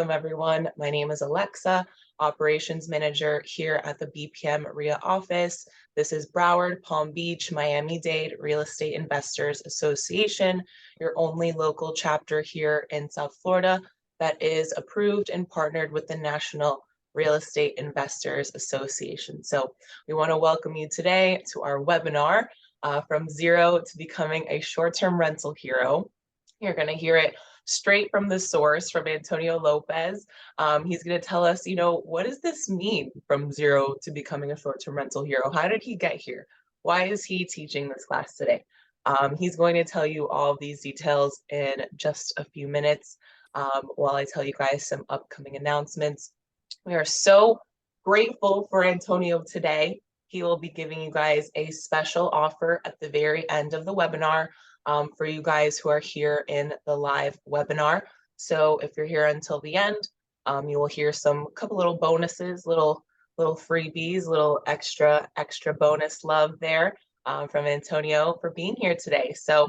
Welcome everyone. My name is Alexa, Operations Manager here at the BPM RIA office. This is Broward, Palm Beach, Miami-Dade Real Estate Investors Association, your only local chapter here in South Florida that is approved and partnered with the National Real Estate Investors Association. So we want to welcome you today to our webinar, From Zero to Becoming a Short-Term Rental Hero. You're going to hear it straight from the source from Antonio Lopez. He's going to tell us, what does this mean from zero to becoming a short-term rental hero? How did he get here? Why is he teaching this class today? He's going to tell you all of these details in just a few minutes while I tell you guys some upcoming announcements. We are so grateful for Antonio today. He will be giving you guys a special offer at the very end of the webinar for you guys who are here in the live webinar. So if you're here until the end, you will hear couple little bonuses, little freebies, little extra bonus love there from Antonio for being here today. So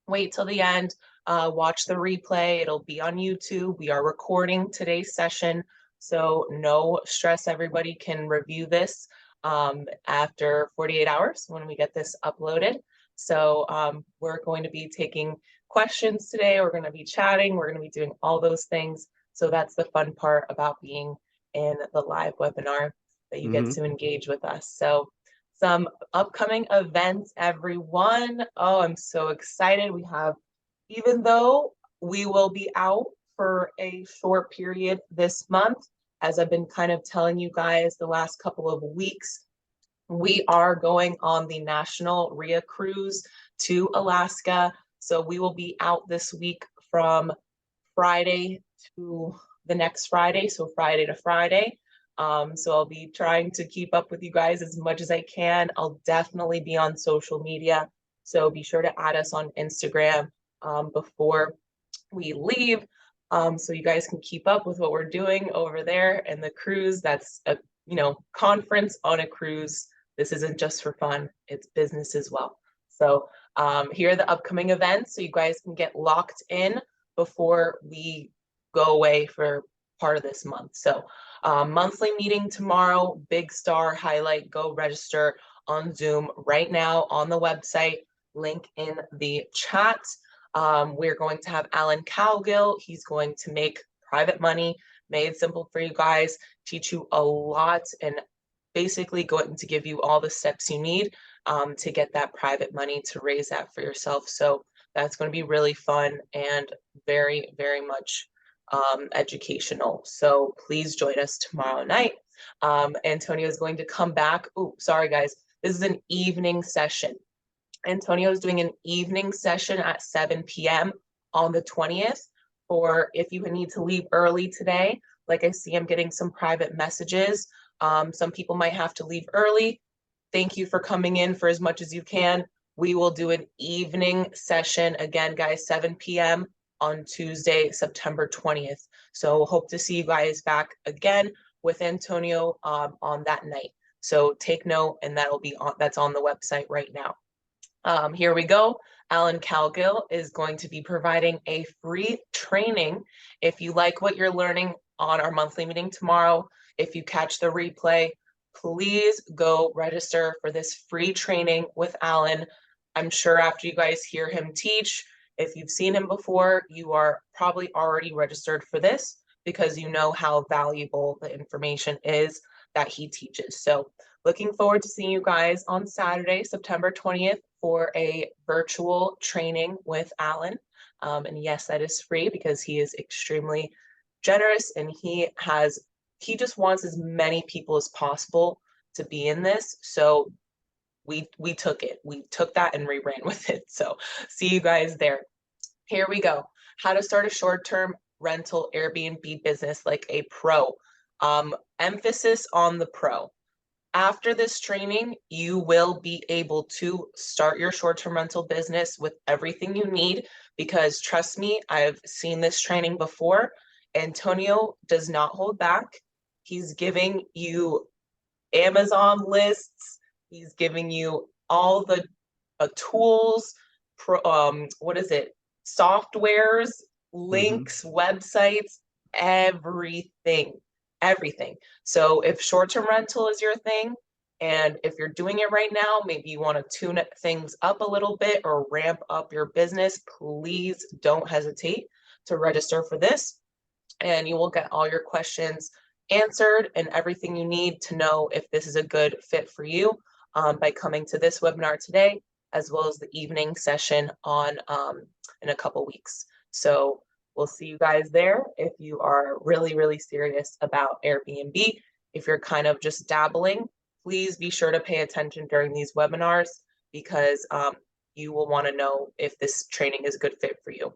wait till the end, watch the replay. It'll be on YouTube. We are recording today's session, so no stress. Everybody can review this after 48 hours when we get this uploaded. So we're going to be taking questions today. We're going to be chatting. We're going to be doing all those things. So that's the fun part about being in the live webinar, that you get to engage with us. So some upcoming events, everyone. Oh, I'm so excited. Even though we will be out for a short period this month, as I've been kind of telling you guys the last couple of weeks, we are going on the National RIA Cruise to Alaska. So we will be out this week from Friday to the next Friday, so Friday to Friday. So I'll be trying to keep up with you guys as much as I can. I'll definitely be on social media, so be sure to add us on Instagram before we leave, so you guys can keep up with what we're doing over there. And the cruise, that's a conference on a cruise. This isn't just for fun, it's business as well. So here are the upcoming events, so you guys can get locked in before we go away for part of this month. So monthly meeting tomorrow, Big Star Highlight. Go register on Zoom right now on the website, link in the chat. We're going to have Alan Cowgill. He's going to make private money made simple for you guys, teach you a lot, and basically going to give you all the steps you need to get that private money, to raise that for yourself. So that's going to be really fun and very, very much educational. So please join us tomorrow night. Antonio is going to come back. Oh, sorry guys. This is an evening session. Antonio is doing an evening session at 7 p.m. on the 20th. Or if you need to leave early today, like I see I'm getting some private messages. Some people might have to leave early. Thank you for coming in for as much as you can. We will do an evening session again, guys, 7 p.m. on Tuesday, September 20th. So hope to see you guys back again with Antonio on that night. So take note, and that's on the website right now. Here we go. Alan Cowgill is going to be providing a free training. If you like what you're learning on our monthly meeting tomorrow, if you catch the replay, please go register for this free training with Alan. I'm sure after you guys hear him teach, if you've seen him before, you are probably already registered for this because you know how valuable the information is that he teaches. So looking forward to seeing you guys on Saturday, September 20th for a virtual training with Alan. And yes, that is free because he is extremely generous, and he just wants as many people as possible to be in this. So we took it. We took that and we ran with it. So see you guys there. Here we go. How to start a short-term rental Airbnb business like a pro. Emphasis on the pro. After this training, you will be able to start your short-term rental business with everything you need, because trust me, I've seen this training before. Antonio does not hold back. He's giving you Amazon lists. He's giving you all the tools, softwares, links, websites, everything, everything. So if short-term rental is your thing, and if you're doing it right now, maybe you want to tune things up a little bit or ramp up your business, please don't hesitate to register for this. And you will get all your questions answered and everything you need to know if this is a good fit for you by coming to this webinar today, as well as the evening session on in a couple weeks. So we'll see you guys there if you are really, really serious about Airbnb. If you're kind of just dabbling, please be sure to pay attention during these webinars because you will want to know if this training is a good fit for you.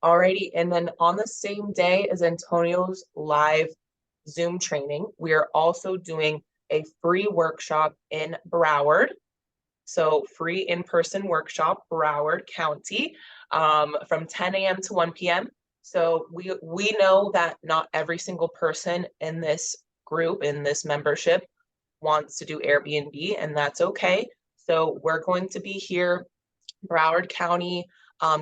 Alrighty, and then on the same day as Antonio's live Zoom training, we are also doing a free workshop in Broward. So free in-person workshop, Broward County, from 10 a.m. to 1 p.m. So we know that not every single person in this group, in this membership, wants to do Airbnb, and that's okay. So we're going to be here, Broward County,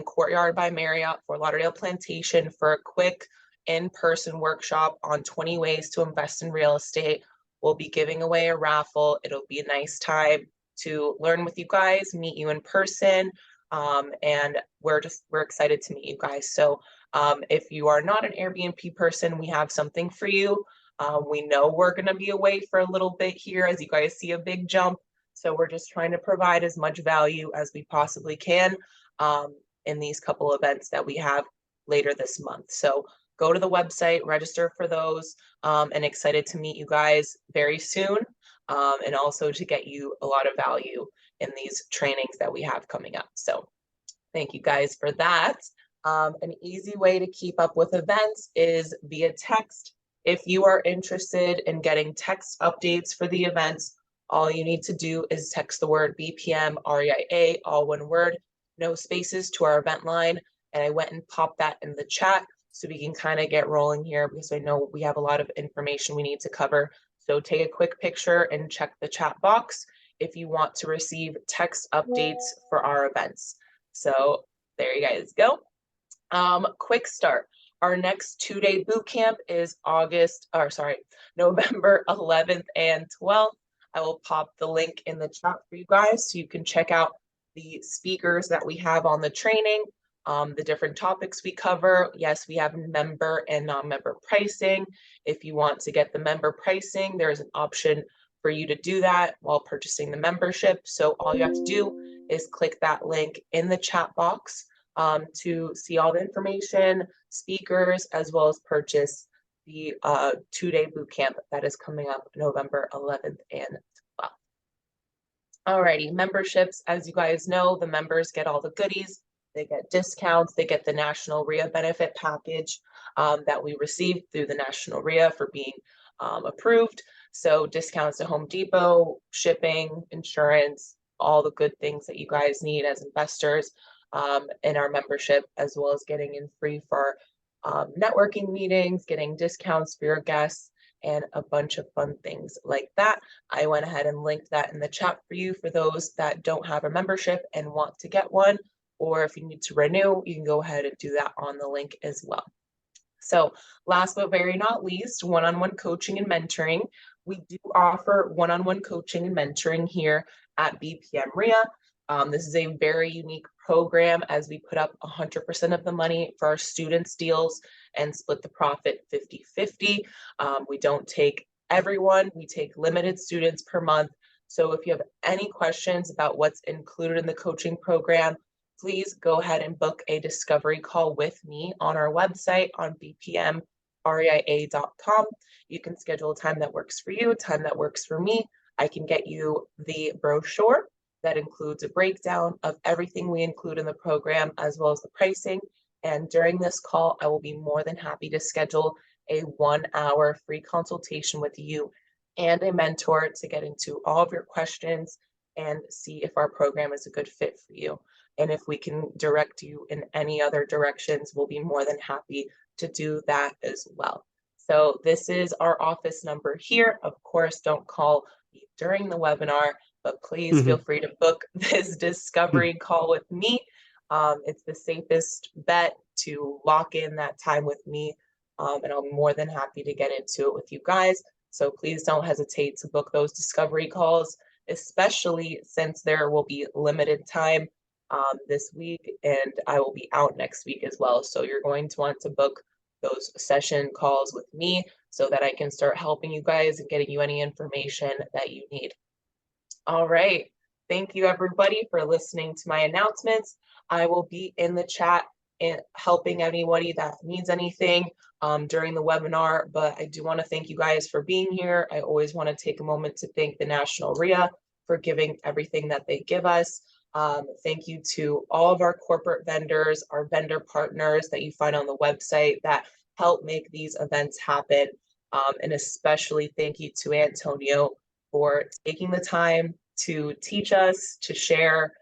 Courtyard by Marriott, Fort Lauderdale Plantation, for a quick in-person workshop on 20 ways to invest in real estate. We'll be giving away a raffle. It'll be a nice time to learn with you guys, meet you in person, and we're excited to meet you guys. So if you are not an Airbnb person, we have something for you. We know we're going to be away for a little bit here, as you guys see a big jump. So we're just trying to provide as much value as we possibly can in these couple events that we have later this month. So go to the website, register for those, and excited to meet you guys very soon, and also to get you a lot of value in these trainings that we have coming up. So thank you guys for that. An easy way to keep up with events is via text. If you are interested in getting text updates for the events, all you need to do is text the word BPM REIA, all one word, no spaces, to our event line. And I went and popped that in the chat so we can kind of get rolling here because I know we have a lot of information we need to cover. So take a quick picture and check the chat box if you want to receive text updates for our events. So there you guys go. Quick start. Our next 2-day boot camp is November 11th and 12th. I will pop the link in the chat for you guys so you can check out the speakers that we have on the training, the different topics we cover. Yes, we have member and non-member pricing. If you want to get the member pricing, there's an option for you to do that while purchasing the membership. So all you have to do is click that link in the chat box to see all the information, speakers, as well as purchase the 2-day boot camp that is coming up November 11th and 12th. Alrighty, memberships, as you guys know, the members get all the goodies. They get discounts, they get the National RIA benefit package that we received through the National RIA for being approved. So discounts to Home Depot, shipping, insurance, all the good things that you guys need as investors in our membership, as well as getting in free for networking meetings, getting discounts for your guests, and a bunch of fun things like that. I went ahead and linked that in the chat for you for those that don't have a membership and want to get one, or if you need to renew, you can go ahead and do that on the link as well. So last but very not least, one-on-one coaching and mentoring. We do offer one-on-one coaching and mentoring here at BPM RIA. This is a very unique program as we put up 100% of the money for our students' deals and split the profit 50-50. We don't take everyone, we take limited students per month. So if you have any questions about what's included in the coaching program, please go ahead and book a discovery call with me on our website on bpmreia.com. You can schedule a time that works for you, a time that works for me. I can get you the brochure that includes a breakdown of everything we include in the program, as well as the pricing. And during this call, I will be more than happy to schedule a 1-hour free consultation with you and a mentor to get into all of your questions and see if our program is a good fit for you. And if we can direct you in any other directions, we'll be more than happy to do that as well. So this is our office number here. Of course, don't call me during the webinar, but please feel free to book this discovery call with me. It's the safest bet to lock in that time with me and I'm more than happy to get into it with you guys. So please don't hesitate to book those discovery calls, especially since there will be limited time this week, and I will be out next week as well. So you're going to want to book those session calls with me so that I can start helping you guys and getting you any information that you need. All right. Thank you, everybody, for listening to my announcements. I will be in the chat and helping anybody that needs anything during the webinar, but I do want to thank you guys for being here. I always want to take a moment to thank the National RIA for giving everything that they give us. Thank you to all of our corporate vendors, our vendor partners that you find on the website that help make these events happen. And especially thank you to Antonio for taking the time to teach us, to share,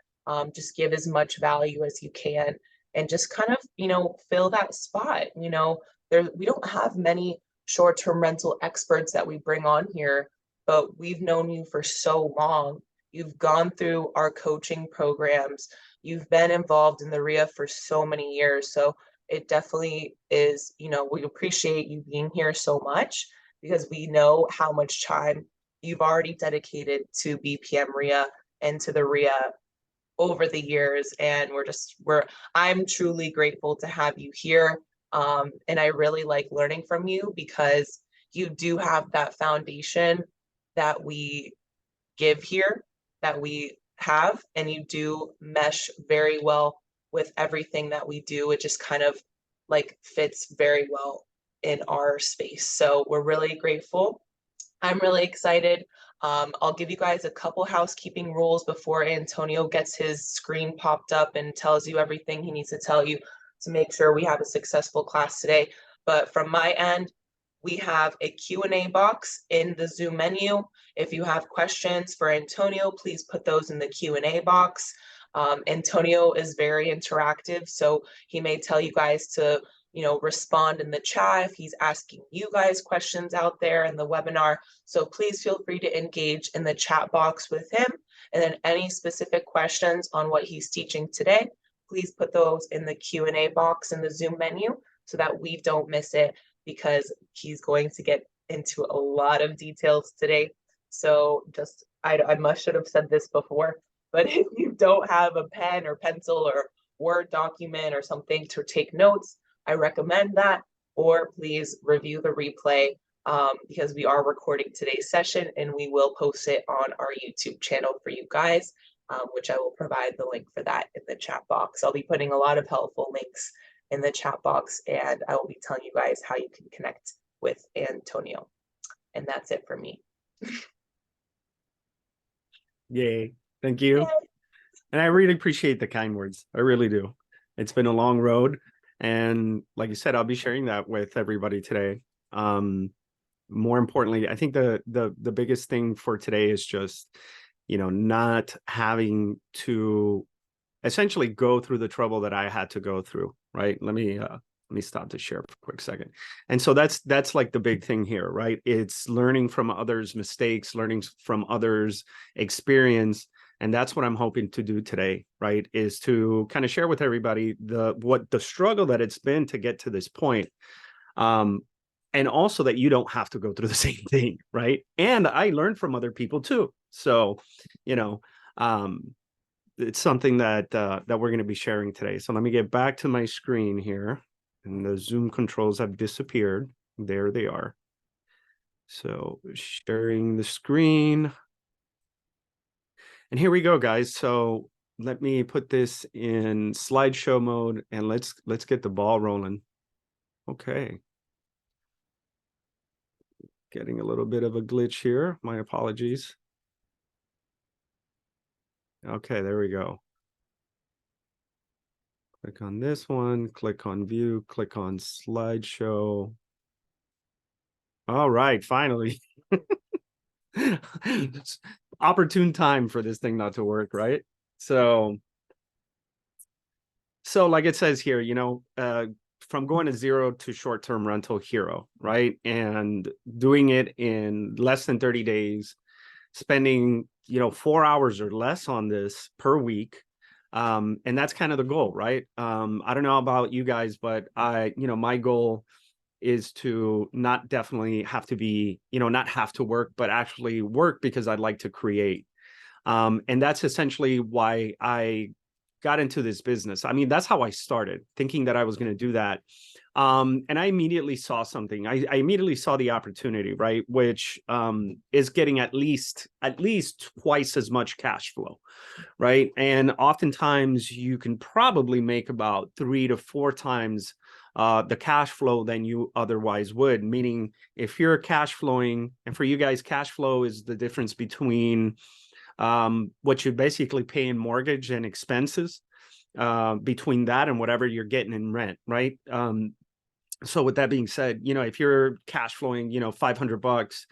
just give as much value as you can, and just kind of, fill that spot. We don't have many short-term rental experts that we bring on here, but we've known you for so long. You've gone through our coaching programs. You've been involved in the RIA for so many years. So it definitely is, we appreciate you being here so much because we know how much time you've already dedicated to BPM RIA and to the RIA over the years. And I'm truly grateful to have you here. And I really like learning from you because you do have that foundation that we give here, that we have, and you do mesh very well with everything that we do. It just kind of like fits very well in our space. So we're really grateful. I'm really excited. I'll give you guys a couple housekeeping rules before Antonio gets his screen popped up and tells you everything he needs to tell you to make sure we have a successful class today. But from my end, we have a Q&A box in the Zoom menu. If you have questions for Antonio, please put those in the Q&A box. Antonio is very interactive, so he may tell you guys to respond in the chat if he's asking you guys questions out there in the webinar. So please feel free to engage in the chat box with him. And then any specific questions on what he's teaching today, please put those in the Q&A box in the Zoom menu so that we don't miss it, because he's going to get into a lot of details today. So I should have said this before, but if you don't have a pen or pencil or Word document or something to take notes, I recommend that, or please review the replay because we are recording today's session and we will post it on our YouTube channel for you guys, which I will provide the link for that in the chat box. I'll be putting a lot of helpful links in the chat box, and I will be telling you guys how you can connect with Antonio. And that's it for me. Yay. Thank you. Yay. And I really appreciate the kind words. I really do. It's been a long road. And like you said, I'll be sharing that with everybody today. More importantly, I think the biggest thing for today is just, not having to essentially go through the trouble that I had to go through, right? Let me stop to share for a quick second. And so that's like the big thing here, right? It's learning from others' mistakes, learning from others' experience. And that's what I'm hoping to do today, right? Is to kind of share with everybody what the struggle that it's been to get to this point. And also that you don't have to go through the same thing, right? And I learned from other people too. So, it's something that we're going to be sharing today. So let me get back to my screen here. And the Zoom controls have disappeared. There they are. So sharing the screen. And here we go, guys. So let me put this in slideshow mode and let's get the ball rolling. Okay. Getting a little bit of a glitch here. My apologies. Okay, there we go. Click on this one, click on view, click on slideshow. All right, finally. Opportune time for this thing not to work, right? So like it says here, from going to zero to short-term rental hero, right? And doing it in less than 30 days, spending, 4 hours or less on this per week. And that's kind of the goal, right? I don't know about you guys, but my goal is to not definitely have to be, not have to work, but actually work because I'd like to create. And that's essentially why I got into this business. I mean, that's how I started, thinking that I was going to do that. And I immediately saw something. I immediately saw the opportunity, right? Which is getting at least twice as much cash flow, right? And oftentimes you can probably make about 3 to 4 times the cash flow than you otherwise would. Meaning, if you're cash flowing, and for you guys, cash flow is the difference between what you basically pay in mortgage and expenses, between that and whatever you're getting in rent, right? So with that being said, if you're cash flowing, $500,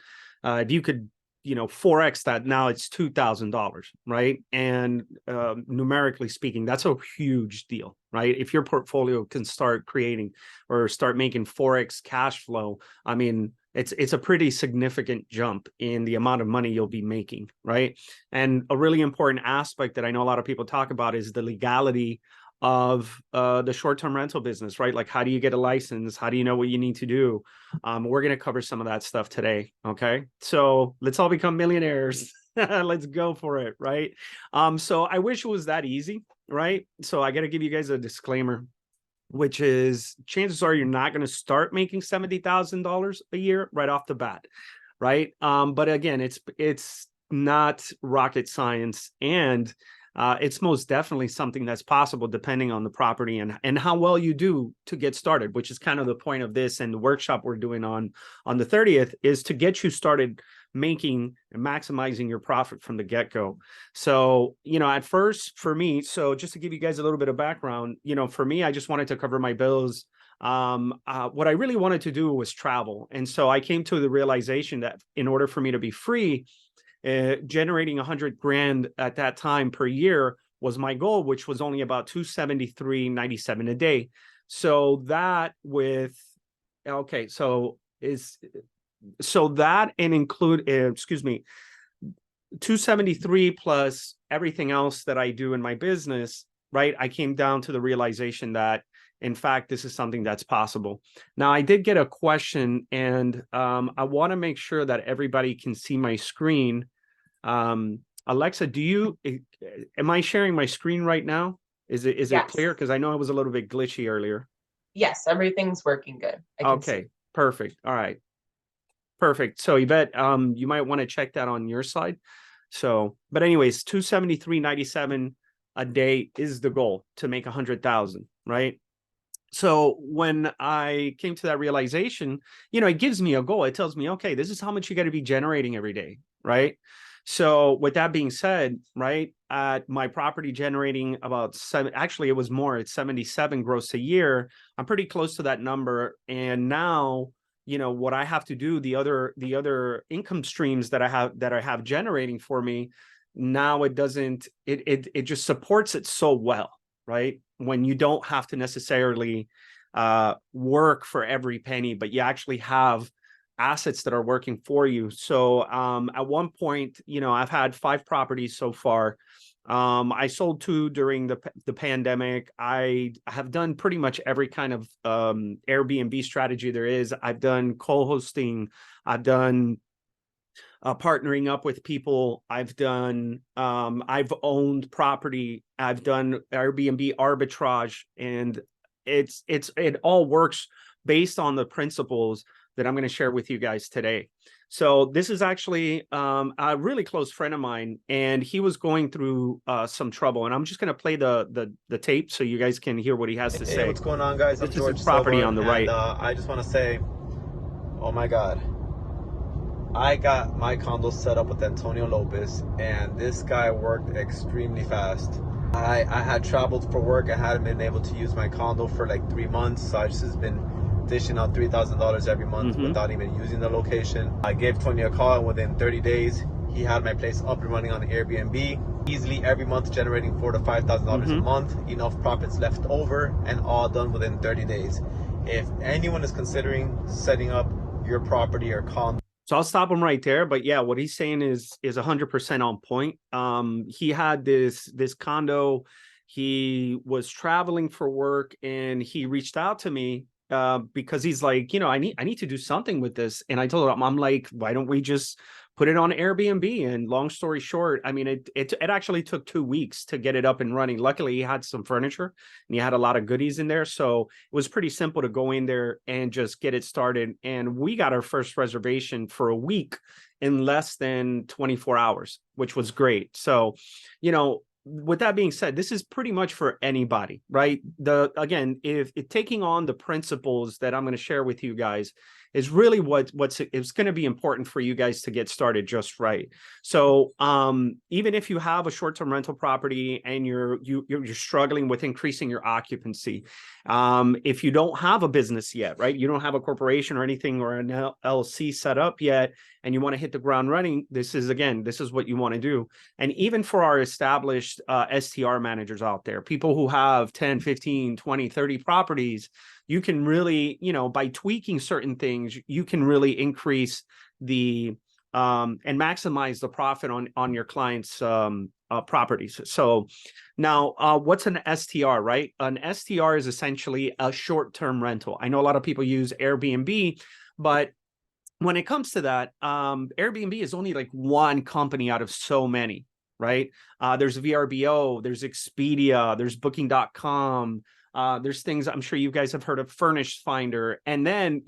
if you could, 4x that, now it's $2,000, right? And numerically speaking, that's a huge deal, right? If your portfolio can start creating or start making 4x cash flow, I mean, it's a pretty significant jump in the amount of money you'll be making, right? And a really important aspect that I know a lot of people talk about is the legality of the short-term rental business, right? Like, how do you get a license? How do you know what you need to do? We're going to cover some of that stuff today. Okay. So let's all become millionaires. Let's go for it. Right. So I wish it was that easy. Right. So I got to give you guys a disclaimer, which is chances are you're not going to start making $70,000 a year right off the bat. Right. But again, it's not rocket science, and it's most definitely something that's possible depending on the property and how well you do to get started, which is kind of the point of this and the workshop we're doing on the 30th, is to get you started making and maximizing your profit from the get-go. So, at first for me, so just to give you guys a little bit of background, for me, I just wanted to cover my bills. What I really wanted to do was travel. And so I came to the realization that in order for me to be free, generating 100 grand at that time per year was my goal, which was only about 273.97 a day. So that and include, 273 plus everything else that I do in my business, right? I came down to the realization that, in fact, this is something that's possible. Now, I did get a question, and I want to make sure that everybody can see my screen. Alexa, am I sharing my screen right now? Is it Yes. clear? Because I know I was a little bit glitchy earlier. Yes, everything's working good. Okay, perfect. All right. Perfect. So Yvette, you might want to check that on your side. So, but anyways, 273.97 a day is the goal, to make 100,000, right? So when I came to that realization, it gives me a goal. It tells me, okay, this is how much you got to be generating every day, right? So with that being said, right, at my property generating about actually it was more, it's 77 gross a year. I'm pretty close to that number. And now, what I have to do, the other income streams that I have generating for me, now it just supports it so well, right? When you don't have to necessarily work for every penny, but you actually have assets that are working for you. So at one point, I've had 5 properties so far. I sold 2 during the pandemic. I have done pretty much every kind of Airbnb strategy there is. I've done co-hosting. I've done partnering up with people. I've owned property. I've done Airbnb arbitrage, and it all works based on the principles that I'm going to share with you guys today. So this is actually a really close friend of mine, and he was going through some trouble. And I'm just going to play the tape so you guys can hear what he has to say. What's going on, guys? I'm George This is property Silva, on the right. I just want to say, oh my God, I got my condo set up with Antonio Lopez, and this guy worked extremely fast. I had traveled for work. I hadn't been able to use my condo for like 3 months, so I just been dishing out $3,000 every month without even using the location. I gave Tony a call, and within 30 days, he had my place up and running on Airbnb. Easily every month generating $4,000 to $5,000 a month, enough profits left over, and all done within 30 days. If anyone is considering setting up your property or condo. So I'll stop him right there. But yeah, what he's saying is 100% on point. He had this condo. He was traveling for work, and he reached out to me because he's like, I need to do something with this. And I told him, I'm like, why don't we just put it on Airbnb? And long story short, I mean, it actually took 2 weeks to get it up and running. Luckily, he had some furniture and he had a lot of goodies in there. So it was pretty simple to go in there and just get it started. And we got our first reservation for a week in less than 24 hours, which was great. So, with that being said, this is pretty much for anybody, right? Again, if taking on the principles that I'm going to share with you guys is really it's going to be important for you guys to get started just right. So even if you have a short-term rental property and you're struggling with increasing your occupancy, if you don't have a business yet, right? You don't have a corporation or anything or an LLC set up yet, and you want to hit the ground running, this is what you want to do. And even for our established STR managers out there, people who have 10, 15, 20, 30 properties, you can really, by tweaking certain things, you can really increase the and maximize the profit on your clients' properties. So now, what's an STR, right? An STR is essentially a short-term rental. I know a lot of people use Airbnb, but when it comes to that, Airbnb is only like one company out of so many, right? There's VRBO, there's Expedia, there's Booking.com, there's things I'm sure you guys have heard of, Furnished Finder. And then,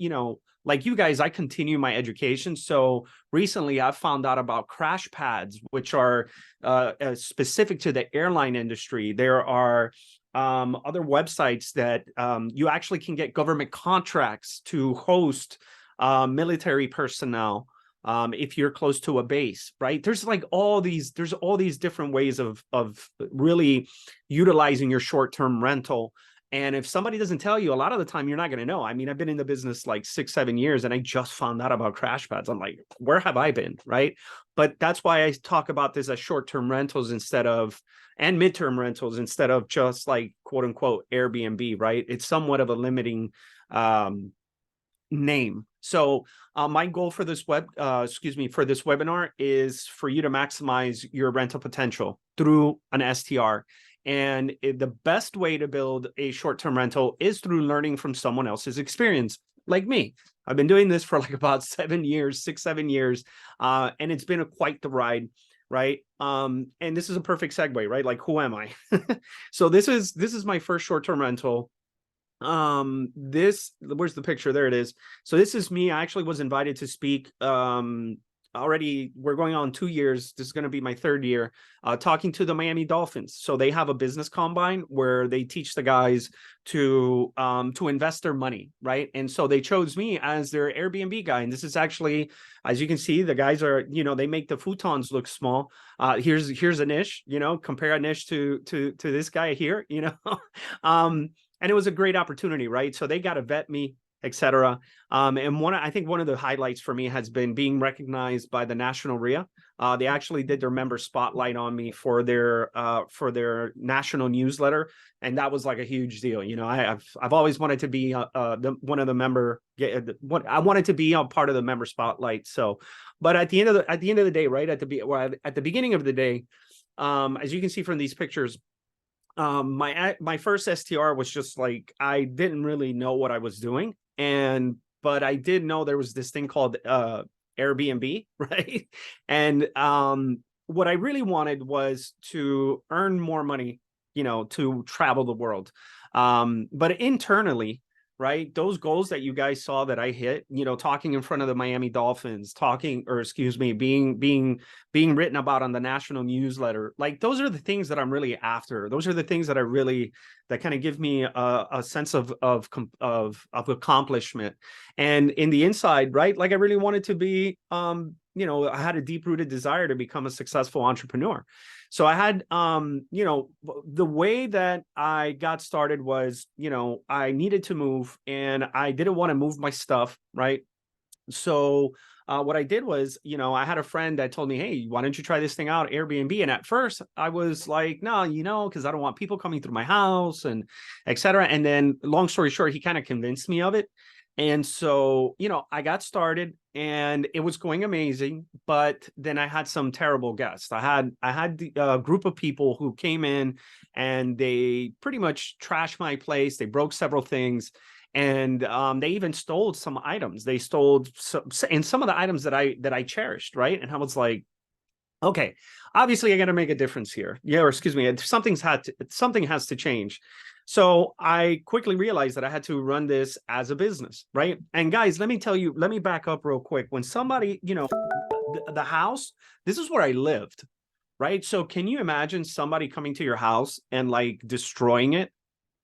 like you guys, I continue my education. So recently I found out about crash pads, which are specific to the airline industry. There are other websites that you actually can get government contracts to host military personnel if you're close to a base, right? There's all these different ways of really utilizing your short-term rental. And if somebody doesn't tell you, a lot of the time you're not going to know. I mean, I've been in the business like 6-7 years and I just found out about crash pads. I'm like, where have I been, right? But that's why I talk about this as short-term rentals and midterm rentals instead of just like quote unquote Airbnb, right? It's somewhat of a limiting name. So my goal for this webinar is for you to maximize your rental potential through an STR. And the best way to build a short-term rental is through learning from someone else's experience, like me. I've been doing this for like about 7 years, 6-7 years, and it's been quite the ride, right? And this is a perfect segue, right? Like, who am I? So this is my first short-term rental. Where's the picture? There it is. So this is me. I actually was invited to speak already. We're going on 2 years. This is going to be my 3rd year talking to the Miami Dolphins. So they have a business combine where they teach the guys to invest their money, right? And so they chose me as their Airbnb guy. And this is actually, as you can see, the guys are, they make the futons look small. Here's Anish, compare Anish to this guy here, and it was a great opportunity, right? So they got to vet me, etc. And I think one of the highlights for me has been being recognized by the National RIA. They actually did their member spotlight on me for their national newsletter, and that was like a huge deal. I've always wanted to be one of the member. I wanted to be a part of the member spotlight. So, but at the end of the day, right at the beginning of the day, as you can see from these pictures. My first STR was just like, I didn't really know what I was doing. But I did know there was this thing called Airbnb, right? And what I really wanted was to earn more money, to travel the world. But internally, right, those goals that you guys saw that I hit, talking in front of the Miami Dolphins, being written about on the national newsletter, like those are the things that I'm really after. Those are the things that kind of give me a sense of accomplishment. And in the inside, right, like I really wanted to be, I had a deep-rooted desire to become a successful entrepreneur. So I had, the way that I got started was, I needed to move and I didn't want to move my stuff, right? So what I did was, I had a friend that told me, hey, why don't you try this thing out, Airbnb? And at first I was like, no, because I don't want people coming through my house and et cetera. And then long story short, he kind of convinced me of it. And so, I got started and it was going amazing, but then I had some terrible guests. I had a group of people who came in and they pretty much trashed my place. They broke several things. And they even stole some items. They stole some of the items that I cherished, right? And I was like, okay, obviously I got to make a difference here. Yeah, or excuse me, something has to change. So I quickly realized that I had to run this as a business, right? And guys, let me tell you, let me back up real quick. When somebody, the house, this is where I lived, right? So can you imagine somebody coming to your house and like destroying it?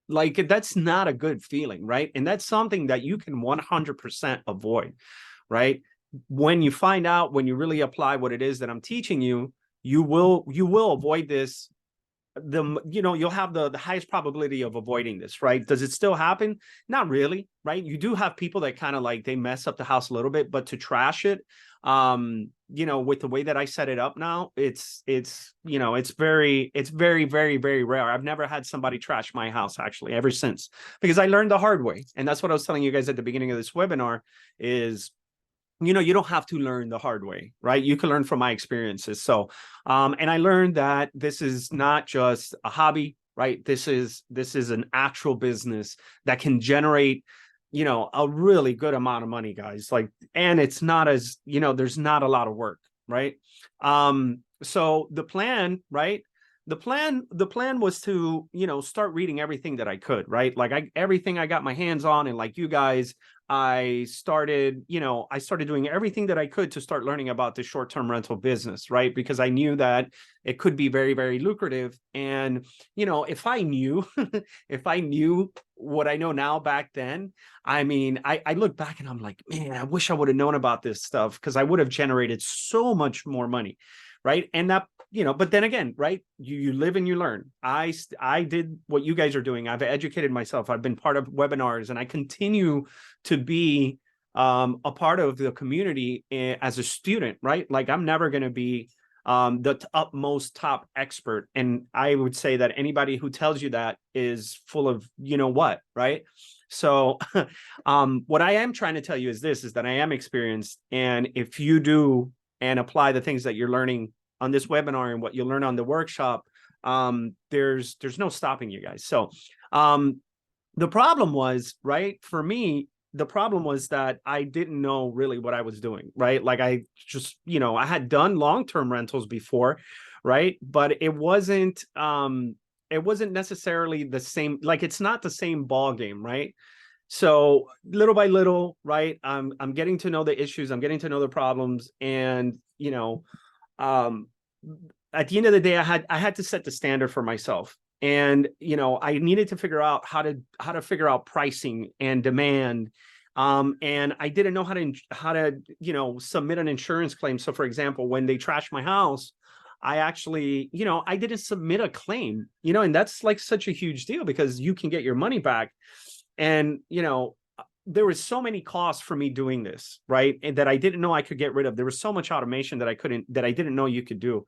Like that's not a good feeling, right? And that's something that you can 100% avoid, right? When you find out, when you really apply what it is that I'm teaching you, you will avoid this. You'll have the highest probability of avoiding this, right? Does it still happen? Not really, right? You do have people that kind of like they mess up the house a little bit, but to trash it, with the way that I set it up now, it's very, very, very rare. I've never had somebody trash my house actually ever since, because I learned the hard way. And that's what I was telling you guys at the beginning of this webinar is, you don't have to learn the hard way, right? You can learn from my experiences. So, and I learned that this is not just a hobby, right? This is an actual business that can generate, a really good amount of money, guys. Like, and it's not as, there's not a lot of work, right? So the plan, right? The plan was to, start reading everything that I could, right? Like everything I got my hands on, and like you guys, I started doing everything that I could to start learning about the short-term rental business, right? Because I knew that it could be very, very lucrative. And, if I knew, if I knew what I know now back then, I mean, I look back and I'm like, man, I wish I would have known about this stuff, because I would have generated so much more money, right? And that, but then again, right, you live and you learn. I did what you guys are doing. I've educated myself. I've been part of webinars, and I continue to be a part of the community as a student, right? Like I'm never going to be the utmost top expert. And I would say that anybody who tells you that is full of, what, right? So what I am trying to tell you is that I am experienced. And if you do and apply the things that you're learning on this webinar and what you learn on the workshop, there's no stopping you guys. So the problem was, right, for me, the problem was that I didn't know really what I was doing, right? Like I just, I had done long-term rentals before, right? But it wasn't necessarily the same, like it's not the same ball game, right? So little by little, right, I'm getting to know the issues, I'm getting to know the problems, and at the end of the day, I had to set the standard for myself. And, I needed to figure out how to figure out pricing and demand. And I didn't know how to submit an insurance claim. So for example, when they trashed my house, I actually, I didn't submit a claim, and that's like such a huge deal, because you can get your money back. And, there was so many costs for me doing this, right? And that I didn't know I could get rid of. There was so much automation that I didn't know you could do.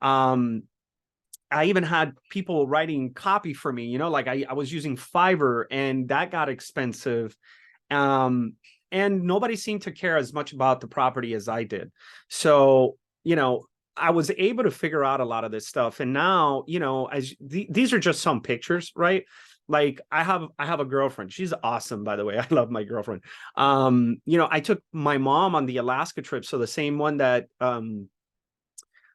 I even had people writing copy for me, like I was using Fiverr, and that got expensive. And nobody seemed to care as much about the property as I did. So, I was able to figure out a lot of this stuff. And now, these are just some pictures, right? Like I have a girlfriend. She's awesome, by the way. I love my girlfriend. I took my mom on the Alaska trip. So the same one that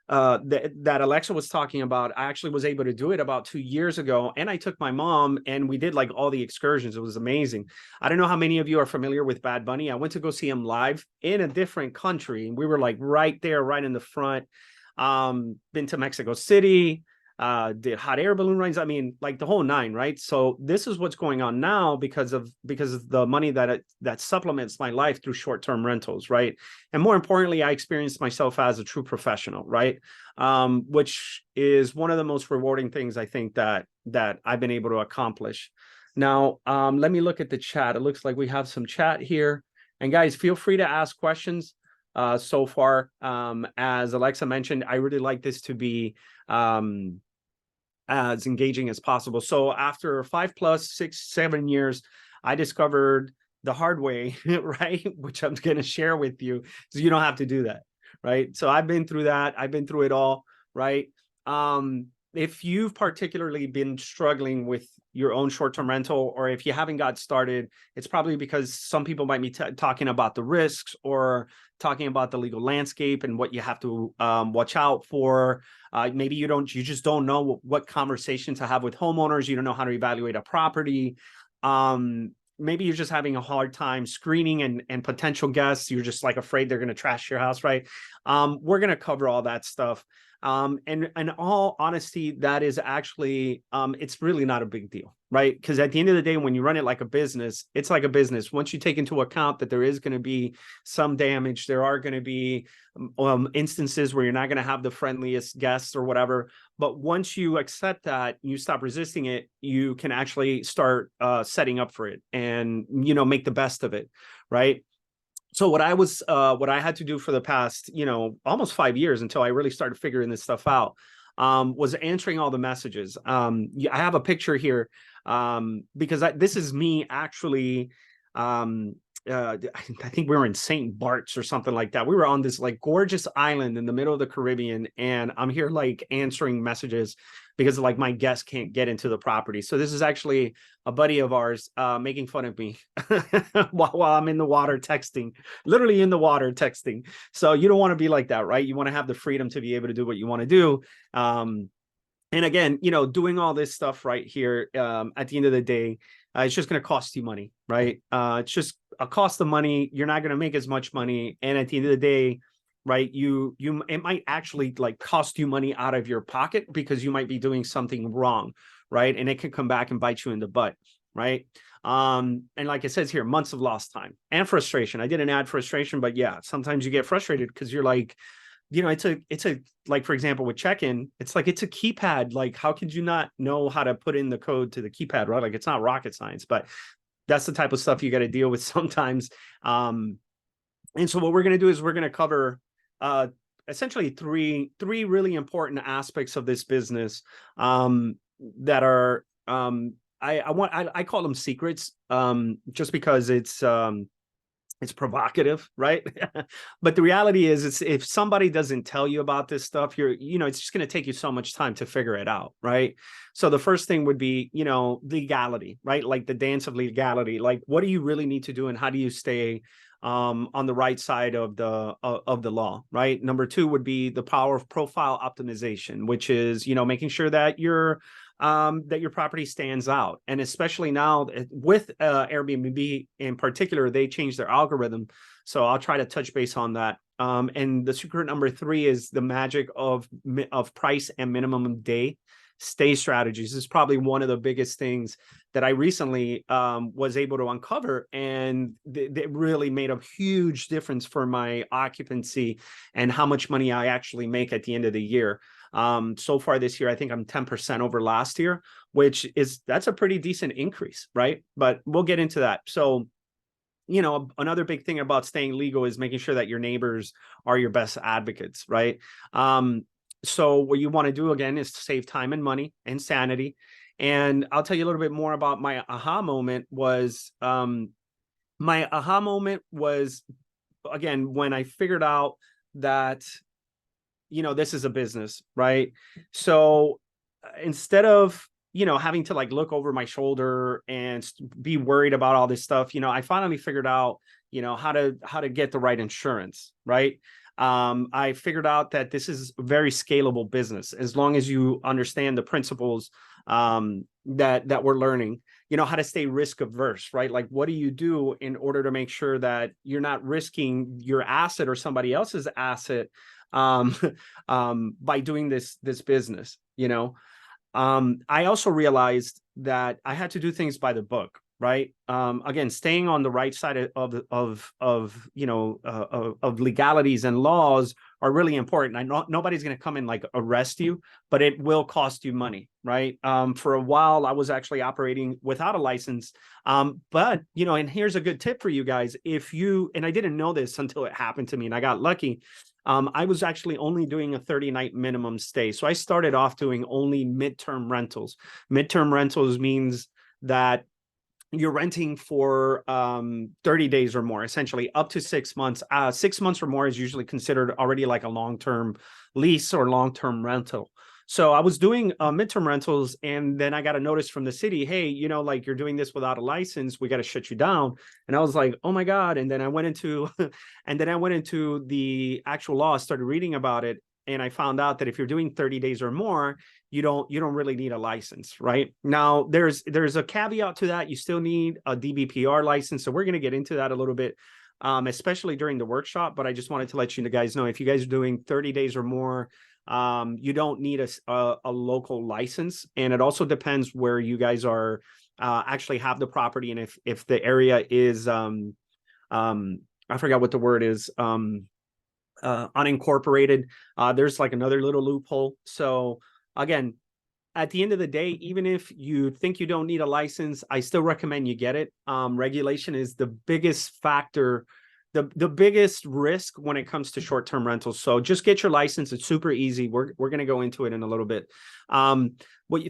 that Alexa was talking about, I actually was able to do it about 2 years ago. And I took my mom and we did like all the excursions. It was amazing. I don't know how many of you are familiar with Bad Bunny. I went to go see him live in a different country. We were like right there, right in the front. Been to Mexico City, did hot air balloon rides. I mean, like the whole nine, right? So this is what's going on now because of the money that supplements my life through short-term rentals, right? And more importantly, I experienced myself as a true professional, right? Which is one of the most rewarding things I think that I've been able to accomplish. Now, let me look at the chat. It looks like we have some chat here. And guys, feel free to ask questions. So far, as Alexa mentioned, I really like this to be as engaging as possible. So after 5 plus 6, 7 years, I discovered the hard way, right? Which I'm going to share with you, so you don't have to do that, right? So I've been through that. I've been through it all, right? if you've particularly been struggling with your own short-term rental, or if you haven't got started, it's probably because some people might be talking about the risks or talking about the legal landscape and what you have to watch out for. Maybe you just don't know what conversation to have with homeowners. You don't know how to evaluate a property. Maybe you're just having a hard time screening and potential guests. You're just like afraid they're going to trash your house, right? We're going to cover all that stuff. And in all honesty, that is actually, it's really not a big deal, right? Because at the end of the day, when you run it like a business, it's like a business. Once you take into account that there is going to be some damage, there are going to be instances where you're not going to have the friendliest guests or whatever. But once you accept that, you stop resisting it, you can actually start setting up for it and, you know, make the best of it, right? So what I had to do for the past, you know, almost 5 years until I really started figuring this stuff out, was answering all the messages. I have a picture here because this is me actually. I think we were in St. Bart's or something like that. We were on this like gorgeous island in the middle of the Caribbean, and I'm here like answering messages because like my guests can't get into the property. So this is actually a buddy of ours making fun of me while I'm in the water texting, literally in the water texting. So you don't want to be like that, right? You want to have the freedom to be able to do what you want to do. And again, you know, doing all this stuff right here, at the end of the day, it's just going to cost you money, right? It's just a cost of money. You're not going to make as much money. And at the end of the day, right, it might actually like cost you money out of your pocket because you might be doing something wrong, right? And it can come back and bite you in the butt, right? And like it says here, months of lost time and frustration. I didn't add frustration, but yeah, sometimes you get frustrated because you're like, you know, it's a like, for example, with check-in, it's like, it's a keypad. Like, how could you not know how to put in the code to the keypad, right? Like, it's not rocket science, but that's the type of stuff you got to deal with sometimes. And so what we're going to do is we're going to cover essentially three really important aspects of this business that are, I call them secrets just because it's provocative, right? But the reality is, if somebody doesn't tell you about this stuff, it's just going to take you so much time to figure it out, right? So the first thing would be, you know, legality, right? Like the dance of legality. Like, what do you really need to do, and how do you stay on the right side of the law, right? Number two would be the power of profile optimization, which is, you know, making sure that your property stands out. And especially now with Airbnb in particular, they changed their algorithm. So I'll try to touch base on that. And the secret number three is the magic of price and minimum stay strategies. This is probably one of the biggest things that I recently was able to uncover, and it really made a huge difference for my occupancy and how much money I actually make at the end of the year. So far this year, I think I'm 10% over last year, that's a pretty decent increase, right? But we'll get into that. So, you know, another big thing about staying legal is making sure that your neighbors are your best advocates, right? So what you want to do, again, is to save time and money and sanity. And I'll tell you a little bit more about my aha moment was, again, when I figured out that, you know, this is a business, right? So instead of, you know, having to like look over my shoulder and be worried about all this stuff, you know, I finally figured out, you know, how to get the right insurance, right? I figured out that this is a very scalable business as long as you understand the principles that we're learning, you know, how to stay risk averse, right? Like, what do you do in order to make sure that you're not risking your asset or somebody else's asset by doing this business, you know? I also realized that I had to do things by the book, right? Again, staying on the right side of legalities and laws are really important. I know nobody's going to come and like arrest you, but it will cost you money, right? For a while, I was actually operating without a license. But, you know, and here's a good tip for you guys. And I didn't know this until it happened to me and I got lucky. I was actually only doing a 30-night minimum stay. So I started off doing only midterm rentals. Midterm rentals means that you're renting for 30 days or more, essentially up to 6 months. 6 months or more is usually considered already like a long-term lease or long-term rental. So I was doing midterm rentals, and then I got a notice from the city, hey, like you're doing this without a license, we got to shut you down. And I was like, oh my God. And then I went into the actual law, started reading about it, and I found out that if you're doing 30 days or more, you don't really need a license. Right now, there's a caveat to that. You still need a DBPR license. So we're going to get into that a little bit, especially during the workshop. But I just wanted to let you guys know, if you guys are doing 30 days or more, you don't need a local license. And it also depends where you guys are actually have the property, and if the area is I forgot what the word is, unincorporated. There's like another little loophole. So again, at the end of the day, even if you think you don't need a license, I still recommend you get it. Regulation is the biggest factor, the biggest risk when it comes to short-term rentals. So just get your license. It's super easy. We're going to go into it in a little bit.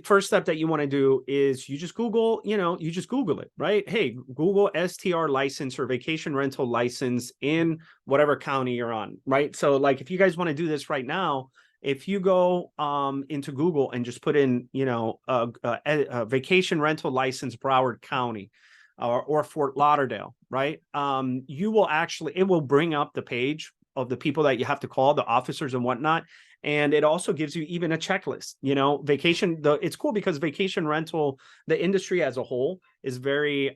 First step that you want to do is you just Google it, right? Hey, Google STR license or vacation rental license in whatever county you're on, right? So like, if you guys want to do this right now, if you go into Google and just put in, a vacation rental license, Broward County, or Fort Lauderdale, right? It will bring up the page of the people that you have to call, the officers and whatnot. And it also gives you even a checklist. It's cool because vacation rental, the industry as a whole is very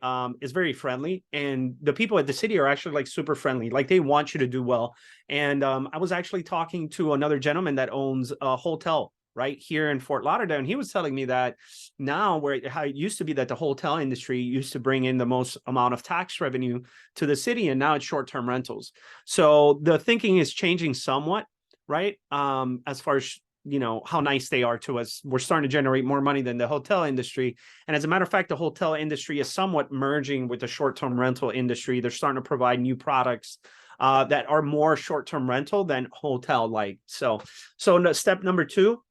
friendly, and the people at the city are actually like super friendly. Like, they want you to do well. And I was actually talking to another gentleman that owns a hotel right here in Fort Lauderdale, and he was telling me that now, how it used to be that the hotel industry used to bring in the most amount of tax revenue to the city, and now it's short-term rentals. So the thinking is changing somewhat, right? As far as how nice they are to us. We're starting to generate more money than the hotel industry. And as a matter of fact, the hotel industry is somewhat merging with the short-term rental industry. They're starting to provide new products that are more short-term rental than hotel-like. So step number 2,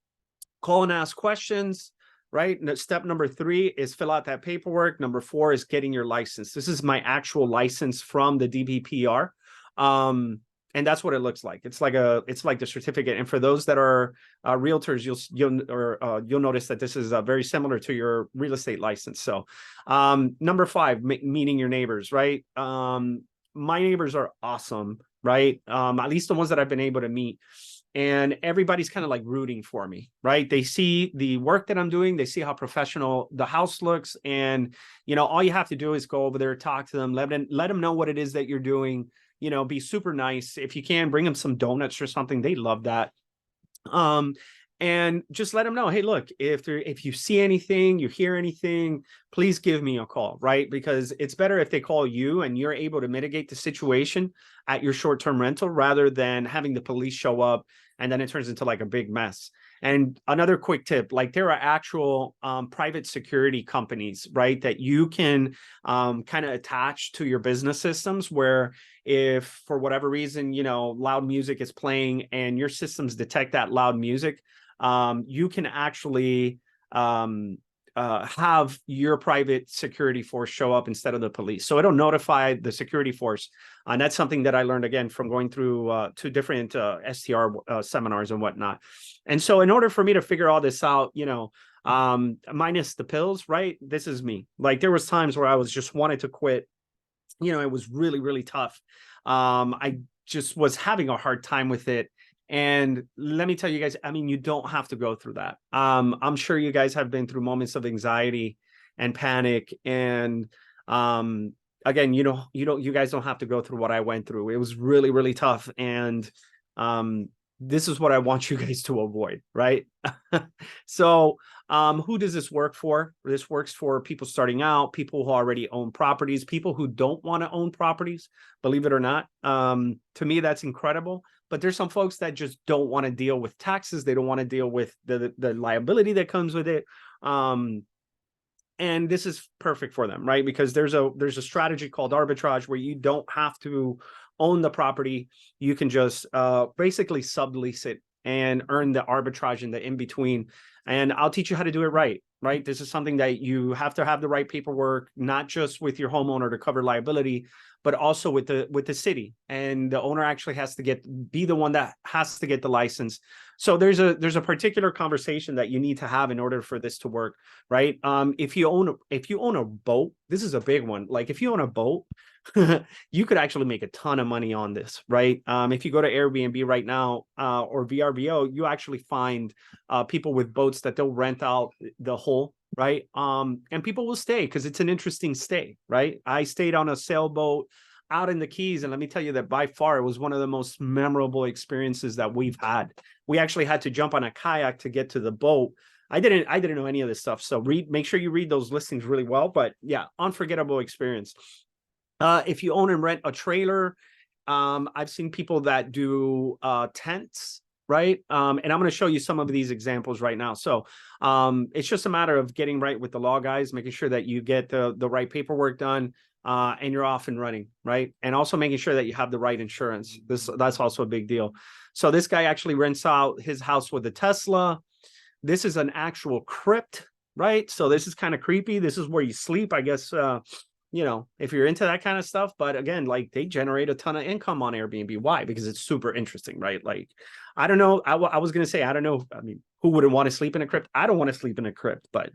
call and ask questions, right? Step number 3 is fill out that paperwork. Number 4 is getting your license. This is my actual license from the DBPR. And that's what it looks like. It's like the certificate. And for those that are realtors, you'll notice that this is very similar to your real estate license. So number 5, meeting your neighbors, right? My neighbors are awesome, right? At least the ones that I've been able to meet. And everybody's kind of like rooting for me, right? They see the work that I'm doing. They see how professional the house looks. And, all you have to do is go over there, talk to them, let them know what it is that you're doing. Be super nice. If you can, bring them some donuts or something. They love that. And just let them know, hey, look, if you see anything, you hear anything, please give me a call, right? Because it's better if they call you and you're able to mitigate the situation at your short-term rental rather than having the police show up and then it turns into like a big mess. And another quick tip, like there are actual private security companies, right, that you can kind of attach to your business systems, where if for whatever reason, loud music is playing and your systems detect that loud music, you can actually have your private security force show up instead of the police. So it'll notify the security force. And that's something that I learned, again, from going through 2 different STR seminars and whatnot. And so in order for me to figure all this out, minus the pills, right? This is me. Like, there was times where I was just wanted to quit. It was really, really tough. I just was having a hard time with it. And let me tell you guys, I mean, you don't have to go through that. I'm sure you guys have been through moments of anxiety and panic. And again, you guys don't have to go through what I went through. It was really, really tough. And this is what I want you guys to avoid, right? So who does this work for? This works for people starting out, people who already own properties, people who don't want to own properties, believe it or not. To me, that's incredible. But there's some folks that just don't want to deal with taxes. They don't want to deal with the liability that comes with it. And this is perfect for them, right? Because there's a strategy called arbitrage where you don't have to own the property. You can just basically sublease it and earn the arbitrage in the in-between. And I'll teach you how to do it right? This is something that you have to have the right paperwork, not just with your homeowner to cover liability, but also with the city, and the owner actually has to be the one that has to get the license. So there's a particular conversation that you need to have in order for this to work, right? If you own a boat, this is a big one. Like if you own a boat, you could actually make a ton of money on this, right? If you go to Airbnb right now, or VRBO, you actually find people with boats that they'll rent out the whole, right? And people will stay because it's an interesting stay, right? I stayed on a sailboat out in the Keys, and let me tell you that by far it was one of the most memorable experiences that we've had. We actually had to jump on a kayak to get to the boat. I didn't know any of this stuff, so make sure you read those listings really well. But yeah, unforgettable experience. If you own and rent a trailer, I've seen people that do tents, right? And I'm going to show you some of these examples right now. So it's just a matter of getting right with the law, guys, making sure that you get the right paperwork done, and you're off and running, right? And also making sure that you have the right insurance. That's also a big deal. So this guy actually rents out his house with a Tesla. This is an actual crypt, right? So this is kind of creepy. This is where you sleep, I guess. You know, if you're into that kind of stuff. But again, like they generate a ton of income on Airbnb. Why? Because it's super interesting, right? Like, I don't know. I was going to say, I don't know. I mean, who wouldn't want to sleep in a crypt? I don't want to sleep in a crypt, but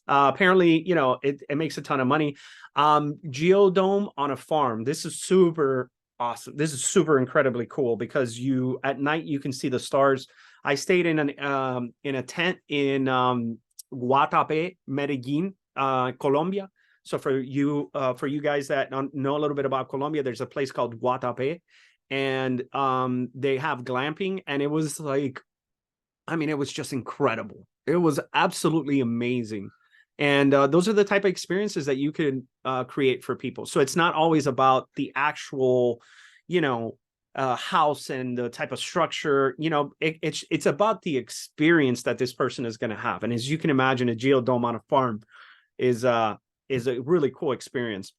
apparently, you know, it makes a ton of money. Geodome on a farm. This is super awesome. This is super incredibly cool because at night you can see the stars. I stayed in a tent in Guatapé, Medellin, Colombia. So for you guys that know a little bit about Colombia, there's a place called Guatapé, and they have glamping, and it was like, I mean, it was just incredible. It was absolutely amazing. And those are the type of experiences that you can create for people. So it's not always about the actual, you know, house and the type of structure. You know, it's about the experience that this person is going to have. And as you can imagine, a geodome on a farm is a really cool experience.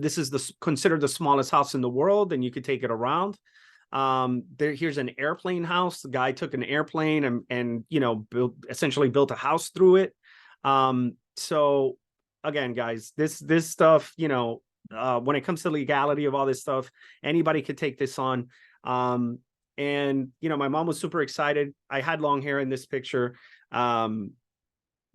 This is considered the smallest house in the world, and you could take it around. Here's an airplane house. The guy took an airplane and you know, essentially built a house through it. So again, guys, this stuff, you know, when it comes to legality of all this stuff, anybody could take this on. And you know, my mom was super excited. I had long hair in this picture.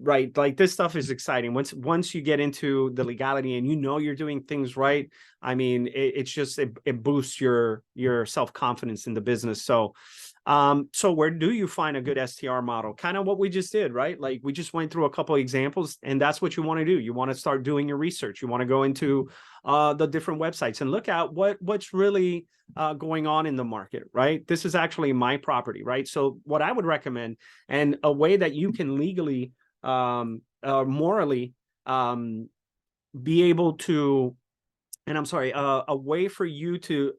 Right, like this stuff is exciting. Once you get into the legality and you know you're doing things right, I mean, it boosts your self-confidence in the business. So so where do you find a good STR model? Kind of what we just did, right? Like we just went through a couple of examples, and that's what you want to do. You want to start doing your research. You want to go into the different websites and look at what's really going on in the market, right? This is actually my property, right? So what I would recommend, and a way that you can legally morally be able to, and I'm sorry, a way for you to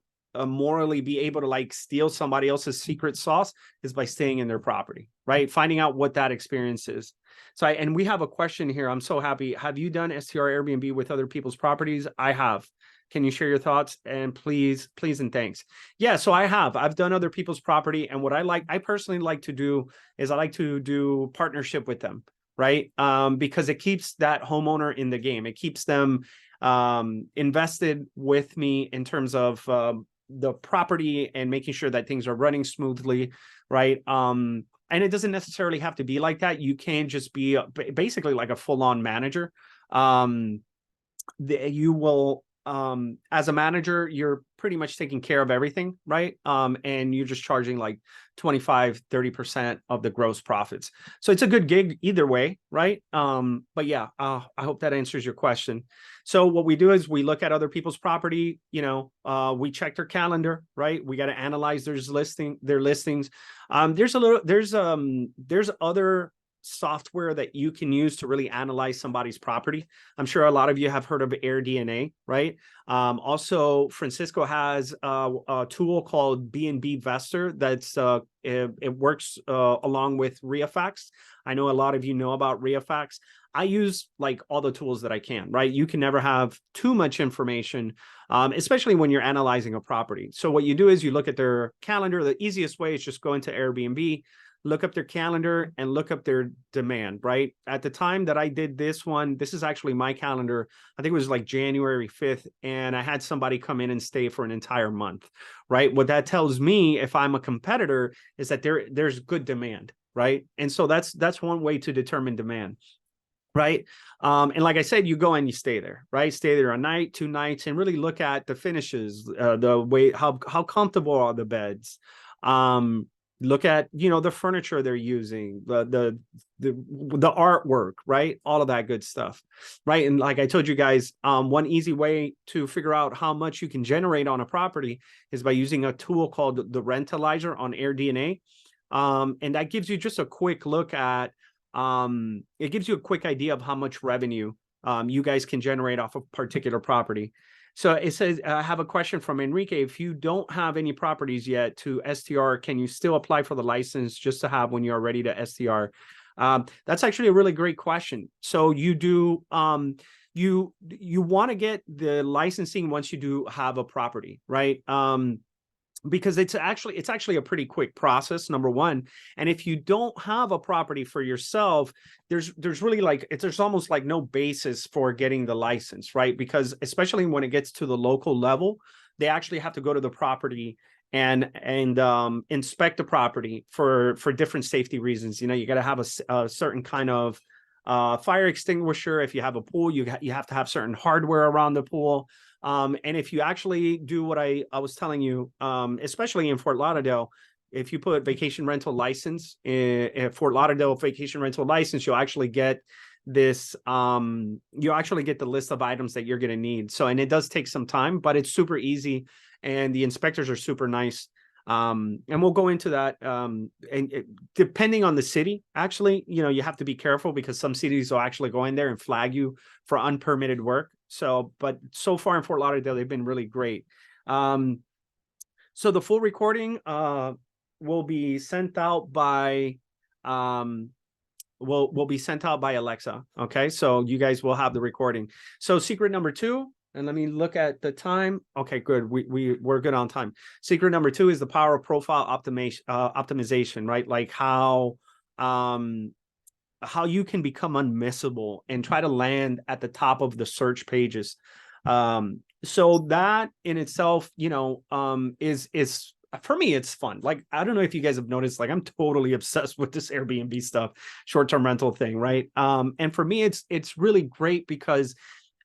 morally be able to like steal somebody else's secret sauce is by staying in their property, right? Finding out what that experience is. So and we have a question here. I'm so happy. Have you done STR Airbnb with other people's properties? I have. Can you share your thoughts? And please and thanks. Yeah, so I've done other people's property, and what I personally like to do is I like to do partnership with them, right? Because it keeps that homeowner in the game. It keeps them invested with me in terms of the property and making sure that things are running smoothly, right? And it doesn't necessarily have to be like that. You can just be basically like a full-on manager. You will, as a manager, you're pretty much taking care of everything, right? And you're just charging like 25-30% of the gross profits. So it's a good gig either way, right? But yeah, I hope that answers your question. So what we do is we look at other people's property, you know, we check their calendar, right? We got to analyze their listings. There's other software that you can use to really analyze somebody's property. I'm sure a lot of you have heard of AirDNA, right? Also, Francisco has a tool called B&B Vestor that's it works along with REIFax. I know a lot of you know about REIFax. I use like all the tools that I can, right? You can never have too much information, especially when you're analyzing a property. So what you do is you look at their calendar. The easiest way is just go into Airbnb, look up their calendar and look up their demand, right? At the time that I did this one, this is actually my calendar. I think it was like January 5th, and I had somebody come in and stay for an entire month, right? What that tells me, if I'm a competitor, is that there's good demand, right? And so that's one way to determine demand. Right. And like I said, you go and you stay there, right? Stay there a night, 2 nights, and really look at the finishes, the way, how comfortable are the beds. Look at, the furniture they're using, the artwork, right? All of that good stuff. Right. And like I told you guys, one easy way to figure out how much you can generate on a property is by using a tool called the Rentalizer on AirDNA. And that gives you just a quick look at, it gives you a quick idea of how much revenue you guys can generate off a particular property. So it says, I have a question from Enrique. If you don't have any properties yet to STR, can you still apply for the license just to have when you're ready to STR? That's actually a really great question. So you do, you want to get the licensing once you do have a property, right? Because it's actually a pretty quick process, number one. And if you don't have a property for yourself, there's really there's almost like no basis for getting the license, right? Because especially when it gets to the local level, they actually have to go to the property and inspect the property for different safety reasons. You got to have a certain kind of fire extinguisher. If you have a pool, you have to have certain hardware around the pool. And if you actually do what I was telling you, especially in Fort Lauderdale, if you put vacation rental license in Fort Lauderdale vacation rental license, you'll actually get this, you actually get the list of items that you're going to need. So, and it does take some time, but it's super easy and the inspectors are super nice. And we'll go into that. Depending on the city, actually, you have to be careful because some cities will actually go in there and flag you for unpermitted work. So, but so far in Fort Lauderdale, they've been really great. So the full recording will be sent out by will be sent out by Alexa. Okay, so you guys will have the recording. So secret number 2. And let me look at the time. Okay, good. We're good on time. Secret number 2 is the power of profile optimization, right? Like how you can become unmissable and try to land at the top of the search pages. So that in itself, is for me, it's fun. Like, I don't know if you guys have noticed, like I'm totally obsessed with this Airbnb stuff, short-term rental thing, right? And for me, it's really great because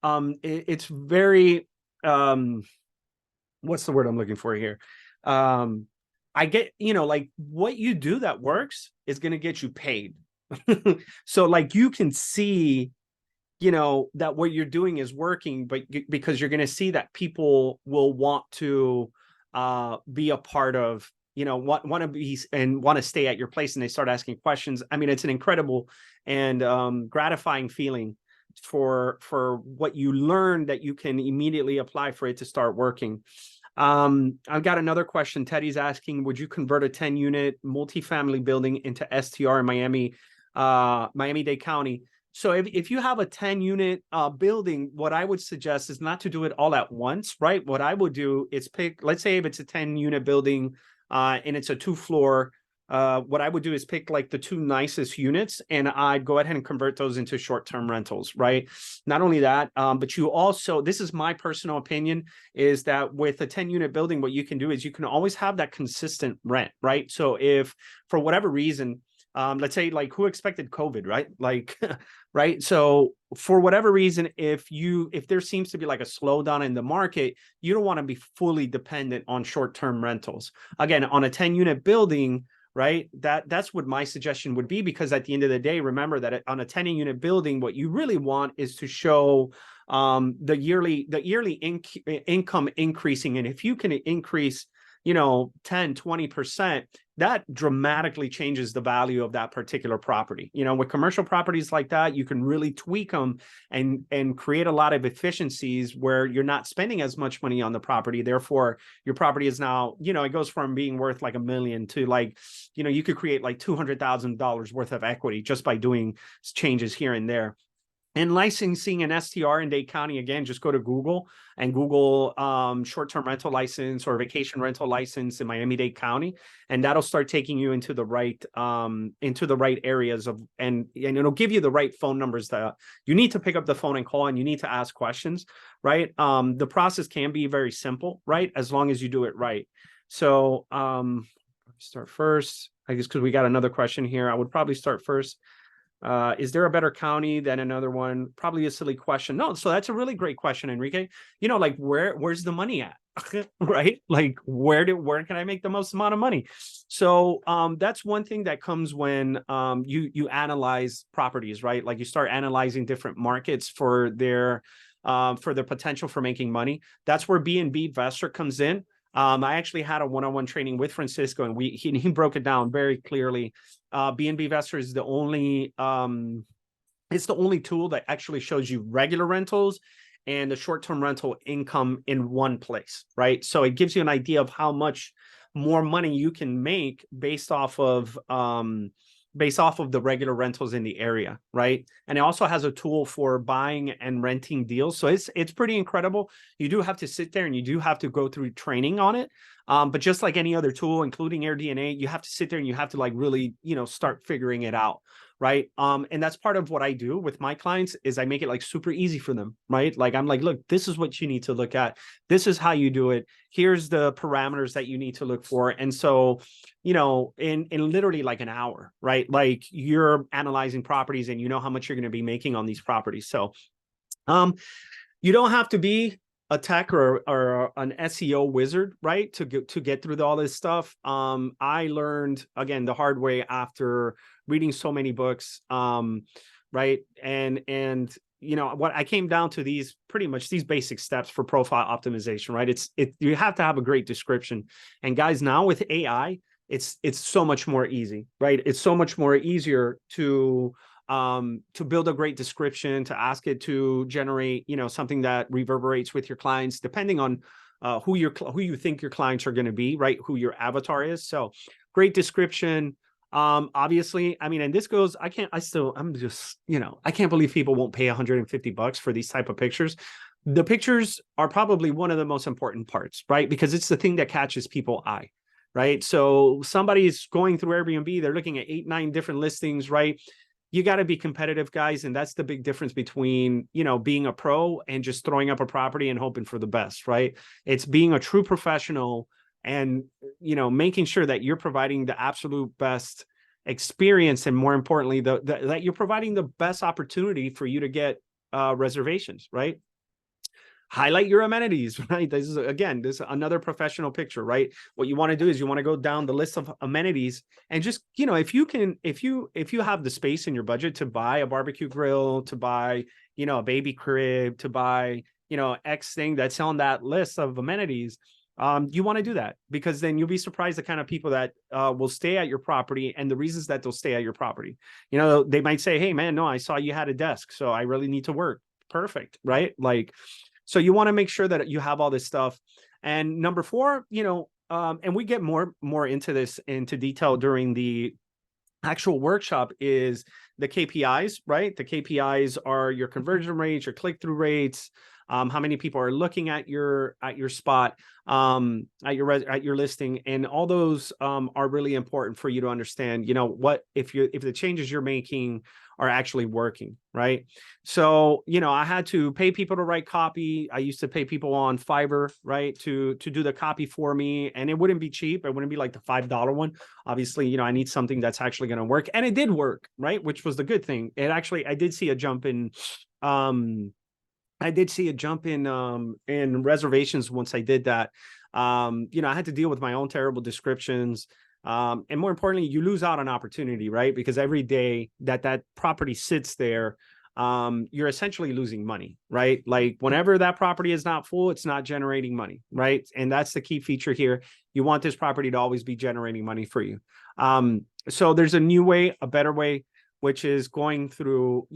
it's very, what's the word I'm looking for here? I get, like what you do that works is going to get you paid. So like you can see, that what you're doing is working, but because you're going to see that people will want to be a part of, want to be and want to stay at your place, and they start asking questions. I mean, it's an incredible and gratifying feeling for what you learn that you can immediately apply for it to start working. I've got another question. Teddy's asking, would you convert a 10-unit multifamily building into STR in Miami-Dade County? So if you have a 10-unit building, what I would suggest is not to do it all at once, right? What I would do is pick, let's say if it's a 10-unit building and it's a 2-floor, what I would do is pick like the 2 nicest units, and I'd go ahead and convert those into short-term rentals, right? Not only that, but you also, this is my personal opinion, is that with a 10-unit building, what you can do is you can always have that consistent rent, right? So if for whatever reason, let's say like who expected COVID, right? Like, right. So for whatever reason, if there seems to be like a slowdown in the market, you don't want to be fully dependent on short-term rentals. Again, on a 10-unit building, right? That's what my suggestion would be, because at the end of the day, remember that on a 10-unit building, what you really want is to show the yearly income increasing. And if you can increase, 10-20%, that dramatically changes the value of that particular property. With commercial properties like that, you can really tweak them and create a lot of efficiencies where you're not spending as much money on the property. Therefore, your property is now, it goes from being worth like $1 million to like, you could create like $200,000 worth of equity just by doing changes here and there. And licensing an STR in Dade County, again, just go to Google and Google short-term rental license or vacation rental license in Miami-Dade County, and that'll start taking you into the right areas of, and it'll give you the right phone numbers that you need to pick up the phone and call, and you need to ask questions, right? The process can be very simple, right? As long as you do it right. So start first, I guess, because we got another question here. I would probably start first. Is there a better county than another one? Probably a silly question. No, so that's a really great question, Enrique. You know, like where's the money at? Right? Like where can I make the most amount of money? So that's one thing that comes when you analyze properties, right? Like you start analyzing different markets for their potential for making money. That's where B&B Investor comes in. I actually had a one-on-one training with Francisco, and he broke it down very clearly. B&B Investor is the only it's the only tool that actually shows you regular rentals and the short-term rental income in one place, right? So it gives you an idea of how much more money you can make based off of the regular rentals in the area, right? And it also has a tool for buying and renting deals. So it's pretty incredible. You do have to sit there and you do have to go through training on it. But just like any other tool, including AirDNA, you have to sit there and you have to like really, start figuring it out, right? And that's part of what I do with my clients is I make it like super easy for them, right? Like I'm like, look, this is what you need to look at. This is how you do it. Here's the parameters that you need to look for. And so, in literally like an hour, right? Like you're analyzing properties and you know how much you're going to be making on these properties. So, you don't have to be a tech or an SEO wizard, right? To get through all this stuff. I learned again the hard way after reading so many books, right? And what I came down to these basic steps for profile optimization, right? You have to have a great description. And guys, now with AI, it's so much more easy, right? It's so much more easier to build a great description, to ask it to generate, something that reverberates with your clients, depending on who you think your clients are going to be, right? Who your avatar is. So great description. Obviously, I mean, and this goes, I can't believe people won't pay $150 for these type of pictures. The pictures are probably one of the most important parts, right? Because it's the thing that catches people's eye, right? So somebody's going through Airbnb, they're looking at 8-9 different listings, right? You got to be competitive, guys. And that's the big difference between, being a pro and just throwing up a property and hoping for the best, right? It's being a true professional and, making sure that you're providing the absolute best experience. And more importantly, that you're providing the best opportunity for you to get reservations, right? Highlight your amenities, right? This is another professional picture, right? What you want to do is you want to go down the list of amenities and just, if you have the space in your budget to buy a barbecue grill, to buy, a baby crib, to buy, X thing that's on that list of amenities, you want to do that, because then you'll be surprised the kind of people that will stay at your property and the reasons that they'll stay at your property. They might say, hey man, no, I saw you had a desk, so I really need to work. Perfect, right? Like, so you want to make sure that you have all this stuff. And number 4, and we get more into this into detail during the actual workshop, is the KPIs, right? The KPIs are your conversion rates, your click-through rates, how many people are looking at your spot, at your listing, and all those are really important for you to understand. What if the changes you're making are actually working, right? So I had to pay people to write copy. I used to pay people on Fiverr, right, to do the copy for me, and it wouldn't be cheap. It wouldn't be like the $5 one. Obviously, I need something that's actually going to work, and it did work, right? Which was the good thing. I did see a jump in. In reservations once I did that. I had to deal with my own terrible descriptions. And more importantly, you lose out on opportunity, right? Because every day that property sits there, you're essentially losing money, right? Like whenever that property is not full, it's not generating money, right? And that's the key feature here. You want this property to always be generating money for you. So there's a new way, a better way, which is going through,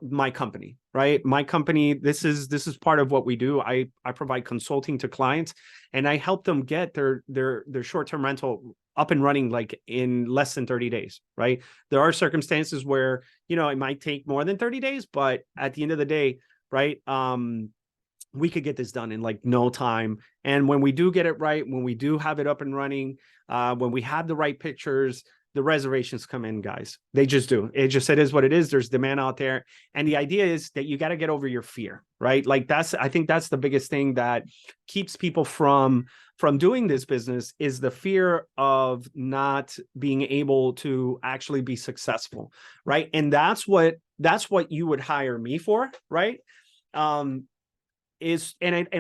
my company, right? My company, this is part of what we do. I provide consulting to clients, and I help them get their short-term rental up and running like in less than 30 days, right? There are circumstances where, you know, it might take more than 30 days, but at the end of the day, right, we could get this done in like no time. And when we do get it right, when we do have it up and running, when we have the right pictures, the reservations come in, guys. They just do. It is what it is. There's demand out there. And the idea is that you got to get over your fear, right? Like I think that's the biggest thing that keeps people from doing this business, is the fear of not being able to actually be successful, right? And that's what you would hire me for, right? And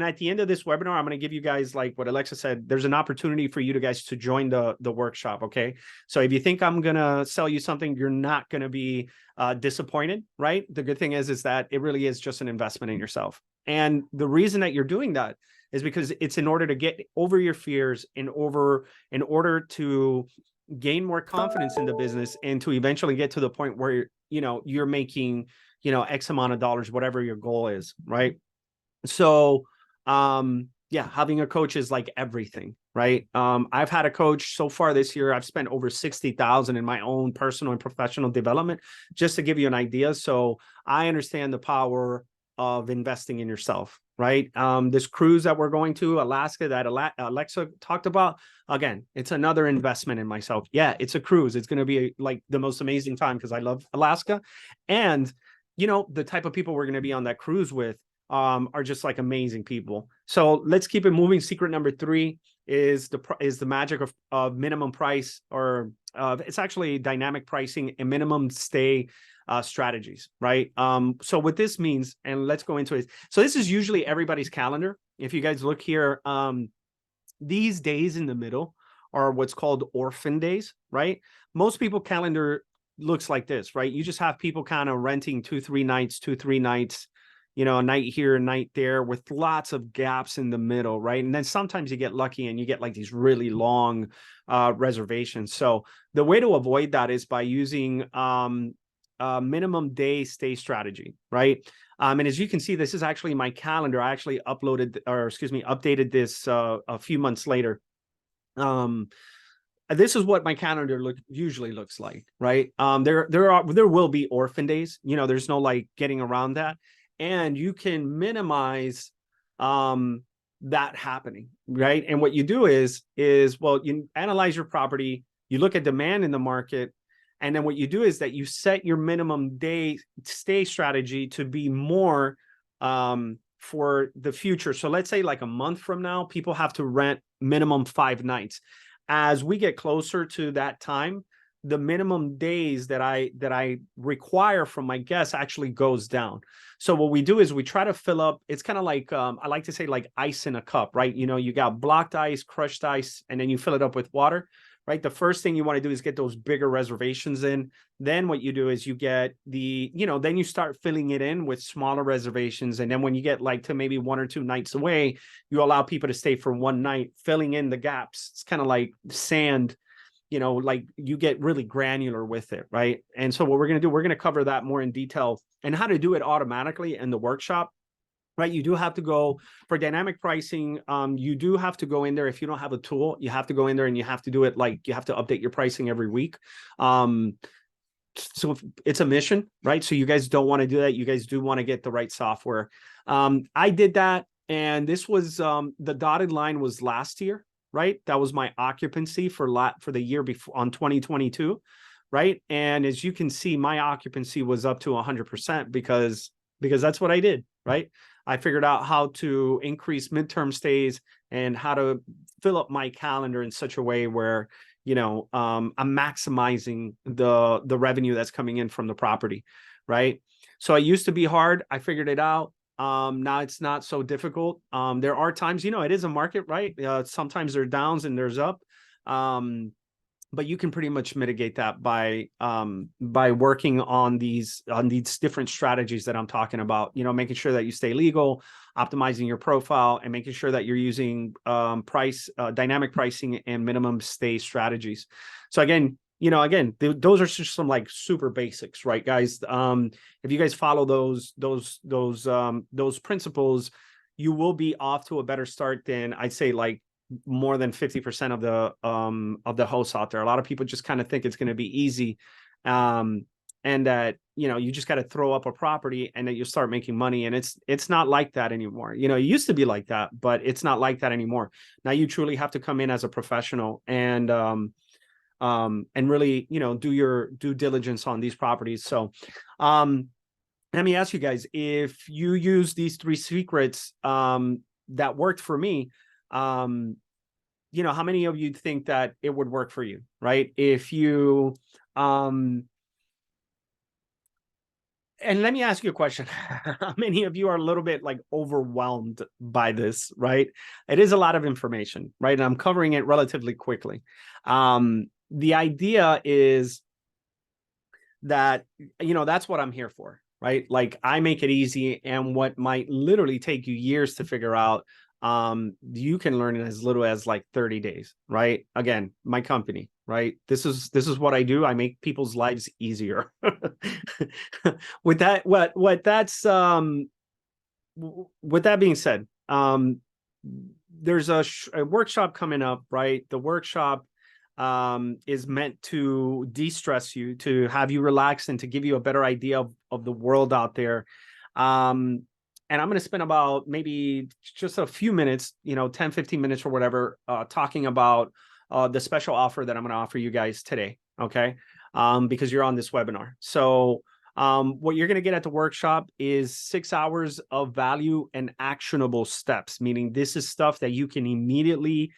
at the end of this webinar, I'm going to give you guys, like what Alexa said, there's an opportunity for you guys to join the workshop. Okay. So if you think I'm going to sell you something, you're not going to be disappointed, right? The good thing is that it really is just an investment in yourself. And the reason that you're doing that is because it's in order to get over your fears, in order to gain more confidence in the business, and to eventually get to the point where, you know, you're making, you know, X amount of dollars, whatever your goal is, right? So, yeah, having a coach is like everything, right? I've had a coach so far this year. I've spent over 60,000 in my own personal and professional development, just to give you an idea. So I understand the power of investing in yourself, right? This cruise that we're going to Alaska that Alexa talked about, again, it's another investment in myself. Yeah, it's a cruise. It's going to be like the most amazing time because I love Alaska. And, you know, the type of people we're going to be on that cruise with are just like amazing people. So let's keep it moving. Secret number 3 is the magic of minimum price, or it's actually dynamic pricing and minimum stay strategies, right? So what this means, and let's go into it. So this is usually everybody's calendar. If you guys look here, these days in the middle are what's called orphan days, right? Most people calendar looks like this, right? You just have people kind of renting 2-3 nights, you know, a night here, a night there, with lots of gaps in the middle, right? And then sometimes you get lucky and you get like these really long reservations. So the way to avoid that is by using minimum day stay strategy, right? And as you can see, this is actually my calendar. I actually updated this a few months later. This is what my calendar usually looks like, right? There will be orphan days. You know, there's no like getting around that. And you can minimize that happening, right? And what you do is well, you analyze your property, you look at demand in the market, and then what you do is that you set your minimum day stay strategy to be more for the future. So let's say like a month from now, people have to rent minimum 5 nights. As we get closer to that time, the minimum days that I require from my guests actually goes down. So what we do is we try to fill up. It's kind of like I like to say like ice in a cup, right? You know, you got blocked ice, crushed ice, and then you fill it up with water, right? The first thing you want to do is get those bigger reservations in. Then what you do is you get then you start filling it in with smaller reservations. And then when you get like to maybe 1 or 2 nights away, you allow people to stay for 1 night, filling in the gaps. It's kind of like sand. You know, like you get really granular with it, right? And so what we're going to do, we're going to cover that more in detail and how to do it automatically in the workshop, right? You do have to go for dynamic pricing. You do have to go in there. If you don't have a tool, you have to go in there and you have to do it. Like you have to update your pricing every week. So it's a mission, right? So you guys don't want to do that. You guys do want to get the right software. I did that. And this was the dotted line was last year. Right, that was my occupancy for the year before on 2022, right? And as you can see, my occupancy was up to 100% because that's what I did, right? I figured out how to increase midterm stays and how to fill up my calendar in such a way where, you know, I'm maximizing the revenue that's coming in from the property, right? So it used to be hard. I figured it out. Now it's not so difficult. There are times, you know, it is a market, right? Sometimes there are downs and there's up. But you can pretty much mitigate that by working on these different strategies that I'm talking about, you know, making sure that you stay legal, optimizing your profile, and making sure that you're using dynamic pricing and minimum stay strategies. So again, you know, those are just some like super basics, right, guys? If you guys follow those principles, you will be off to a better start than I'd say like more than 50% of the hosts out there. A lot of people just kind of think it's going to be easy. And that, you know, you just got to throw up a property and then you start making money. And it's not like that anymore. You know, it used to be like that, but it's not like that anymore. Now you truly have to come in as a professional and really, you know, do your due diligence on these properties. So, let me ask you guys, if you use these 3 secrets, that worked for me, you know, how many of you think that it would work for you, right? If you, and let me ask you a question. How many of you are a little bit like overwhelmed by this, right? It is a lot of information, right? And I'm covering it relatively quickly. The idea is that, you know, that's what I'm here for, right? Like I make it easy, and what might literally take you years to figure out, you can learn in as little as like 30 days, right? Again, my company, right? This is what I do. I make people's lives easier. With that, with that being said, there's a workshop coming up, right? The workshop is meant to de-stress you, to have you relax, and to give you a better idea of the world out there. And I'm going to spend about maybe just a few minutes, you know, 10, 15 minutes or whatever, talking about the special offer that I'm going to offer you guys today. Okay. Because you're on this webinar. So what you're going to get at the workshop is 6 hours of value and actionable steps, meaning this is stuff that you can immediately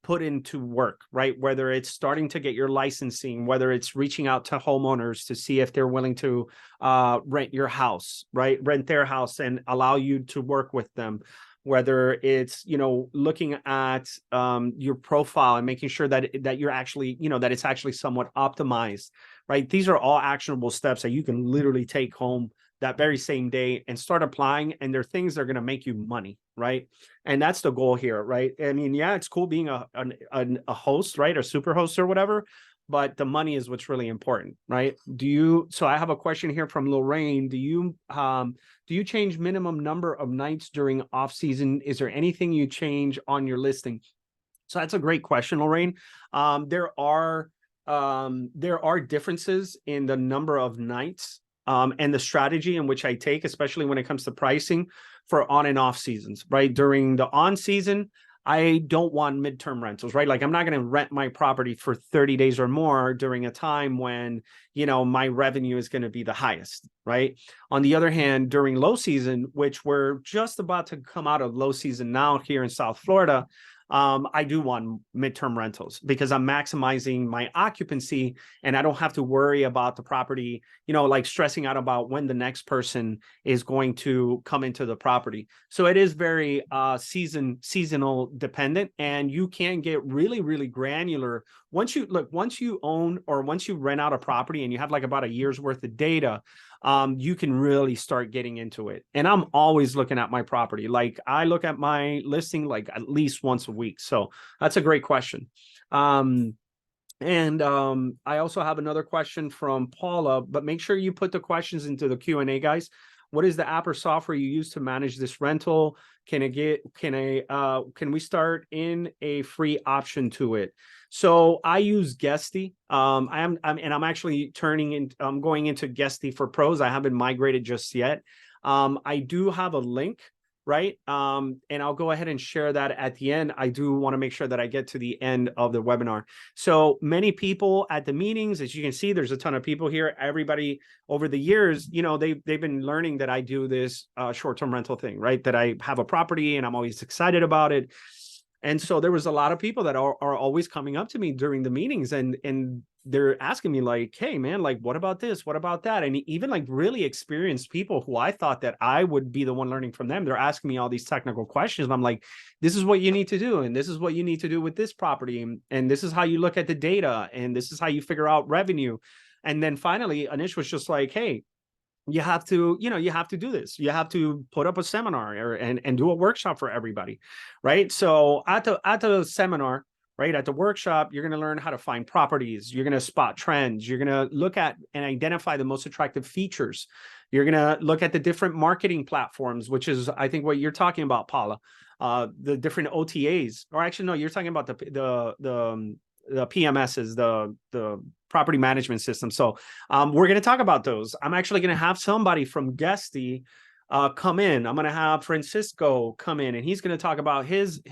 put into work, right? Whether it's starting to get your licensing, whether it's reaching out to homeowners to see if they're willing to rent your house, right? Rent their house and allow you to work with them. Whether it's, you know, looking at your profile and making sure that you're actually, you know, that it's actually somewhat optimized, right? These are all actionable steps that you can literally take home that very same day and start applying. And they're things that are going to make you money, right? And that's the goal here, right? I mean, yeah, it's cool being a host, right? A super host or whatever, but the money is what's really important, right? So I have a question here from Lorraine. Do you change minimum number of nights during off season? Is there anything you change on your listing? So that's a great question, Lorraine. There are differences in the number of nights and the strategy in which I take, especially when it comes to pricing for on and off seasons, right? During the on season, I don't want midterm rentals, right? Like I'm not going to rent my property for 30 days or more during a time when, you know, my revenue is going to be the highest, right? On the other hand, during low season, which we're just about to come out of low season now here in South Florida, I do want midterm rentals because I'm maximizing my occupancy and I don't have to worry about the property, you know, like stressing out about when the next person is going to come into the property. So it is very seasonal dependent, and you can get really, really granular. Once you own or once you rent out a property and you have like about a year's worth of data, you can really start getting into it. And I'm always looking at my property. Like I look at my listing like at least once a week. So that's a great question. I also have another question from Paula, but make sure you put the questions into the Q&A, guys. What is the app or software you use to manage this rental? Can we start in a free option to it? So I use Guesty. I'm actually I'm going into Guesty for Pros. I haven't migrated just yet. I do have a link, right? And I'll go ahead and share that at the end. I do want to make sure that I get to the end of the webinar. So many people at the meetings, as you can see, there's a ton of people here. Everybody over the years, you know, they've been learning that I do this short-term rental thing, right? That I have a property and I'm always excited about it. And so there was a lot of people that are always coming up to me during the meetings and they're asking me like, hey man, like, what about this? What about that? And even like really experienced people who I thought that I would be the one learning from them. They're asking me all these technical questions. And I'm like, this is what you need to do. And this is what you need to do with this property. And this is how you look at the data. And this is how you figure out revenue. And then finally, Anish was just like, hey, you have to do this. You have to put up a seminar and do a workshop for everybody, right? So at the seminar, right? At the workshop, you're going to learn how to find properties. You're going to spot trends. You're going to look at and identify the most attractive features. You're going to look at the different marketing platforms, which is, I think, what you're talking about, Paula. The different OTAs, or actually, no, you're talking about the PMSs, the property management system. So we're going to talk about those. I'm actually going to have somebody from Guesty come in. I'm going to have Francisco come in, and he's going to talk about his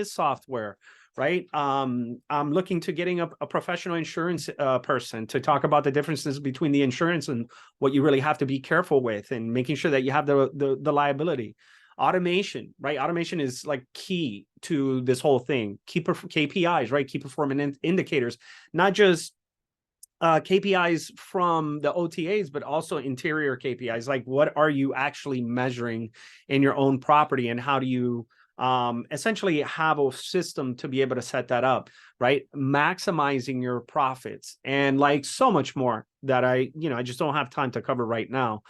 software. Right. I'm looking to getting a professional insurance person to talk about the differences between the insurance and what you really have to be careful with, and making sure that you have the liability. Automation, right? Automation is like key to this whole thing. KPIs, right? Key performance indicators, not just KPIs from the OTAs, but also interior KPIs. Like, what are you actually measuring in your own property, and how do you essentially have a system to be able to set that up, right? Maximizing your profits, and like so much more that I just don't have time to cover right now.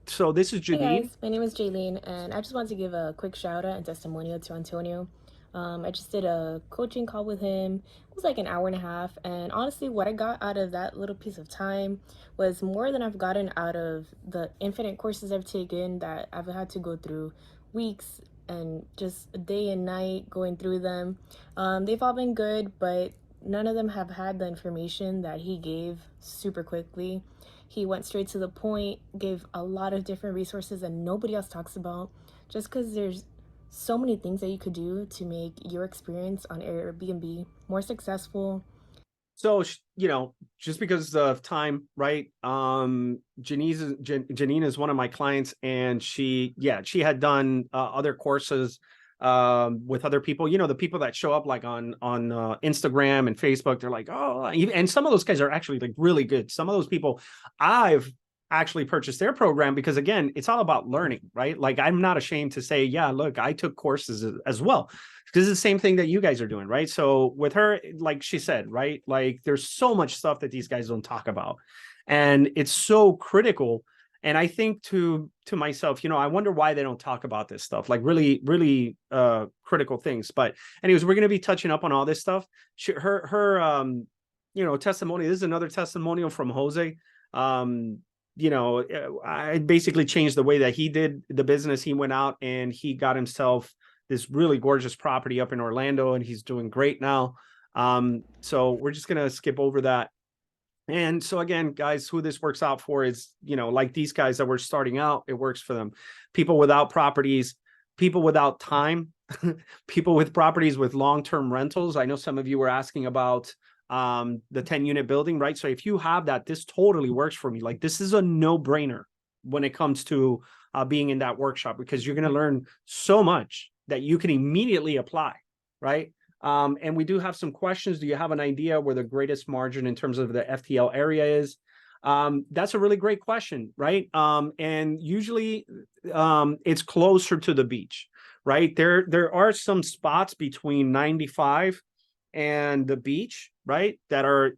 So this is Hey Janine. guys, my name is Jaylene, and I just wanted to give a quick shout out and testimonial to Antonio. I just did a coaching call with him. It was like an hour and a half, and honestly, what I got out of that little piece of time was more than I've gotten out of the infinite courses I've taken that I've had to go through weeks and just day and night going through them. They've all been good, but none of them have had the information that he gave super quickly. He went straight to the point, gave a lot of different resources that nobody else talks about, just because there's so many things that you could do to make your experience on Airbnb more successful. So, just because of time, right? Janine is one of my clients, and she had done other courses with other people. The people that show up like on Instagram and Facebook, they're like, oh, and some of those guys are actually like really good. Some of those people, I've actually purchased their program because, again, it's all about learning, right? Like, I'm not ashamed to say, yeah, look, I took courses as well, because it's the same thing that you guys are doing, right? So with her, like she said, right, like there's so much stuff that these guys don't talk about, and it's so critical. And I think to myself, I wonder why they don't talk about this stuff, like really, really critical things. But anyways, we're going to be touching up on all this stuff. Her testimony. This is another testimonial from Jose. I basically changed the way that he did the business. He went out and he got himself this really gorgeous property up in Orlando, and he's doing great now. So we're just going to skip over that. And so again, guys, who this works out for is, like these guys that were starting out, it works for them. People without properties, people without time, people with properties with long-term rentals. I know some of you were asking about the 10-unit building, right? So if you have that, this totally works for me. Like, this is a no-brainer when it comes to being in that workshop, because you're going to learn so much that you can immediately apply, right? And we do have some questions. Do you have an idea where the greatest margin in terms of the FTL area is? That's a really great question, right? And usually it's closer to the beach, right? There are some spots between 95 and the beach, right? That are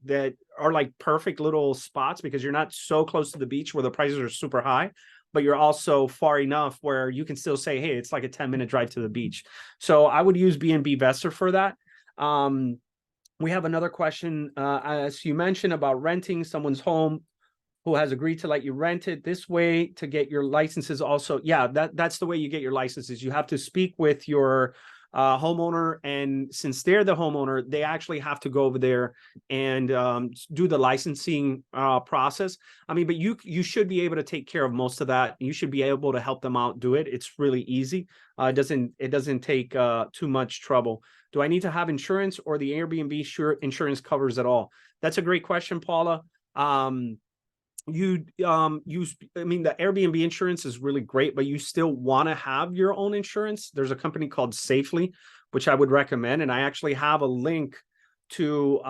like perfect little spots, because you're not so close to the beach where the prices are super high, but you're also far enough where you can still say, hey, it's like a 10-minute drive to the beach. So I would use B&B Vestor for that. We have another question. As you mentioned about renting someone's home who has agreed to let you rent it this way to get your licenses also. Yeah, that's the way you get your licenses. You have to speak with your homeowner, and since they're the homeowner, they actually have to go over there and do the licensing process. I mean, but you should be able to take care of most of that. You should be able to help them out do it. It's really easy. It doesn't take too much trouble. Do I need to have insurance, or the Airbnb insurance covers it all? That's a great question, Paula. I mean, the Airbnb insurance is really great, but you still want to have your own insurance. There's a company called Safely, which I would recommend, and I actually have a link to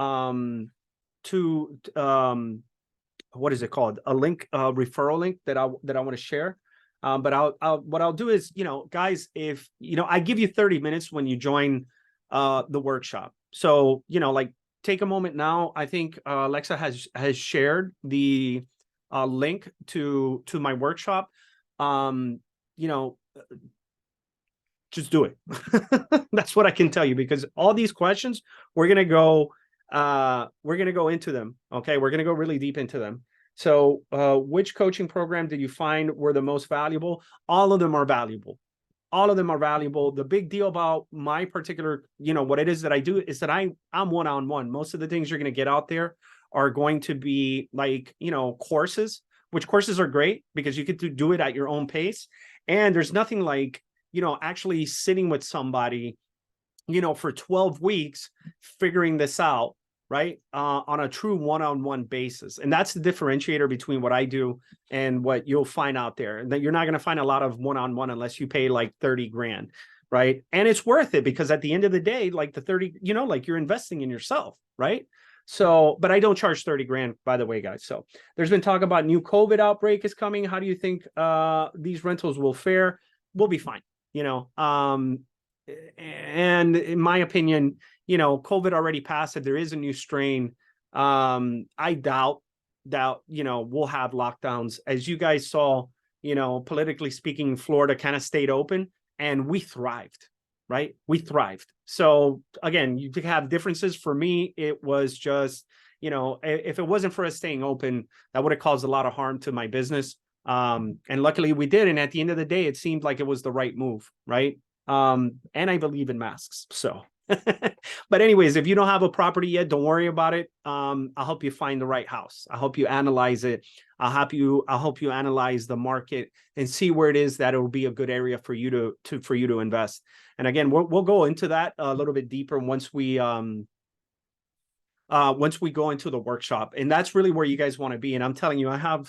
what is it called? A link, referral link that I want to share. But what I'll do is, guys, if I give you 30 minutes when you join the workshop. So, like, take a moment now. I think Alexa has shared the link to my workshop. just do it. That's what I can tell you, because all these questions, we're going to go into them. Okay. We're going to go really deep into them. So, which coaching program did you find were the most valuable? All of them are valuable. All of them are valuable. The big deal about my particular, what it is that I do is that I'm one-on-one. Most of the things you're going to get out there are going to be like, courses, which courses are great because you get to do it at your own pace. And there's nothing like, actually sitting with somebody, for 12 weeks, figuring this out, right? On a true one-on-one basis. And that's the differentiator between what I do and what you'll find out there. And that you're not going to find a lot of one-on-one unless you pay like 30 grand, right? And it's worth it because at the end of the day, like the 30, like you're investing in yourself, right? So, but I don't charge 30 grand, by the way, guys. So there's been talk about new COVID outbreak is coming. How do you think these rentals will fare? We'll be fine, and in my opinion, COVID already passed. If there is a new strain, I doubt that, we'll have lockdowns. As you guys saw, politically speaking, Florida kind of stayed open and we thrived, right? We thrived. So again, you could have differences. For me, it was just, if it wasn't for us staying open, that would have caused a lot of harm to my business. And luckily we did. And at the end of the day, it seemed like it was the right move, right? And I believe in masks. So, but anyways, if you don't have a property yet, don't worry about it. I'll help you find the right house. I'll help you analyze it. I'll help you analyze the market and see where it is that it will be a good area for you to invest. And again, we'll go into that a little bit deeper once we go into the workshop. And that's really where you guys want to be. And I'm telling you, I'll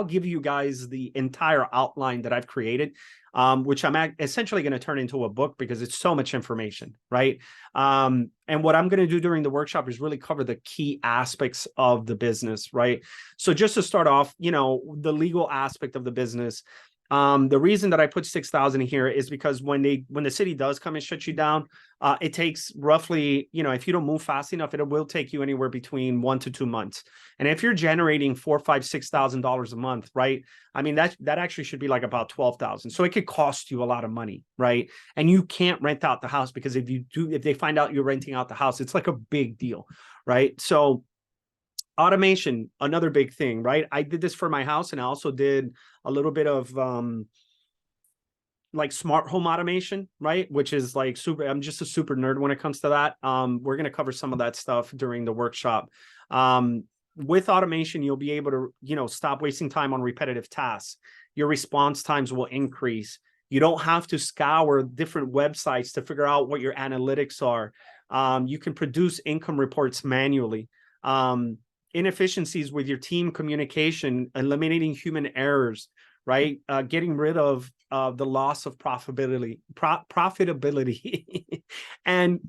give you guys the entire outline that I've created, which I'm essentially going to turn into a book because it's so much information, right? And what I'm going to do during the workshop is really cover the key aspects of the business, right? So just to start off, the legal aspect of the business. The reason that I put 6,000 here is because when the city does come and shut you down, it takes roughly, if you don't move fast enough, it will take you anywhere between 1 to 2 months. And if you're generating $4,000, $5,000, $6,000 a month, right? I mean, that actually should be like about 12,000. So it could cost you a lot of money, right? And you can't rent out the house because if they find out you're renting out the house, it's like a big deal, right? So automation, another big thing, right? I did this for my house, and I also did a little bit of like smart home automation, right? Which is like I'm just a super nerd when it comes to that. We're going to cover some of that stuff during the workshop. With automation, you'll be able to, stop wasting time on repetitive tasks. Your response times will increase. You don't have to scour different websites to figure out what your analytics are. You can produce income reports manually. Inefficiencies with your team communication, eliminating human errors, right? Getting rid of the loss of profitability, and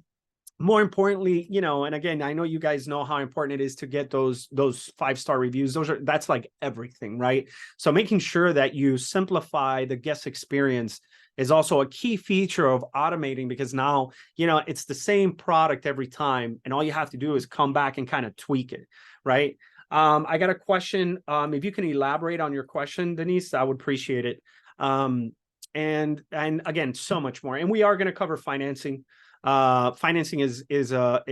more importantly, and again, I know you guys know how important it is to get those 5-star reviews. That's like everything, right? So making sure that you simplify the guest experience is also a key feature of automating, because now, it's the same product every time, and all you have to do is come back and kind of tweak it, right? I got a question. If you can elaborate on your question, Denise, I would appreciate it. And again, so much more. And we are going to cover financing. Financing is a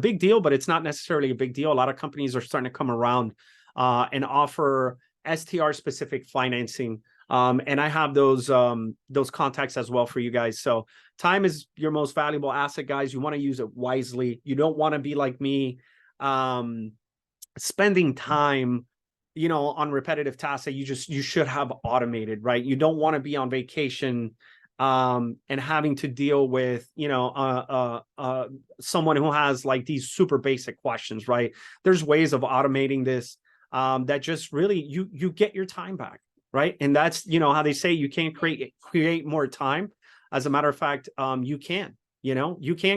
big deal, but it's not necessarily a big deal. A lot of companies are starting to come around and offer STR specific financing. And I have those contacts as well for you guys. So time is your most valuable asset, guys. You want to use it wisely. You don't want to be like me, spending time, on repetitive tasks that you should have automated, right? You don't want to be on vacation and having to deal with, someone who has like these super basic questions, right? There's ways of automating this that just really you get your time back, right? And that's, how they say you can't create more time. As a matter of fact, you can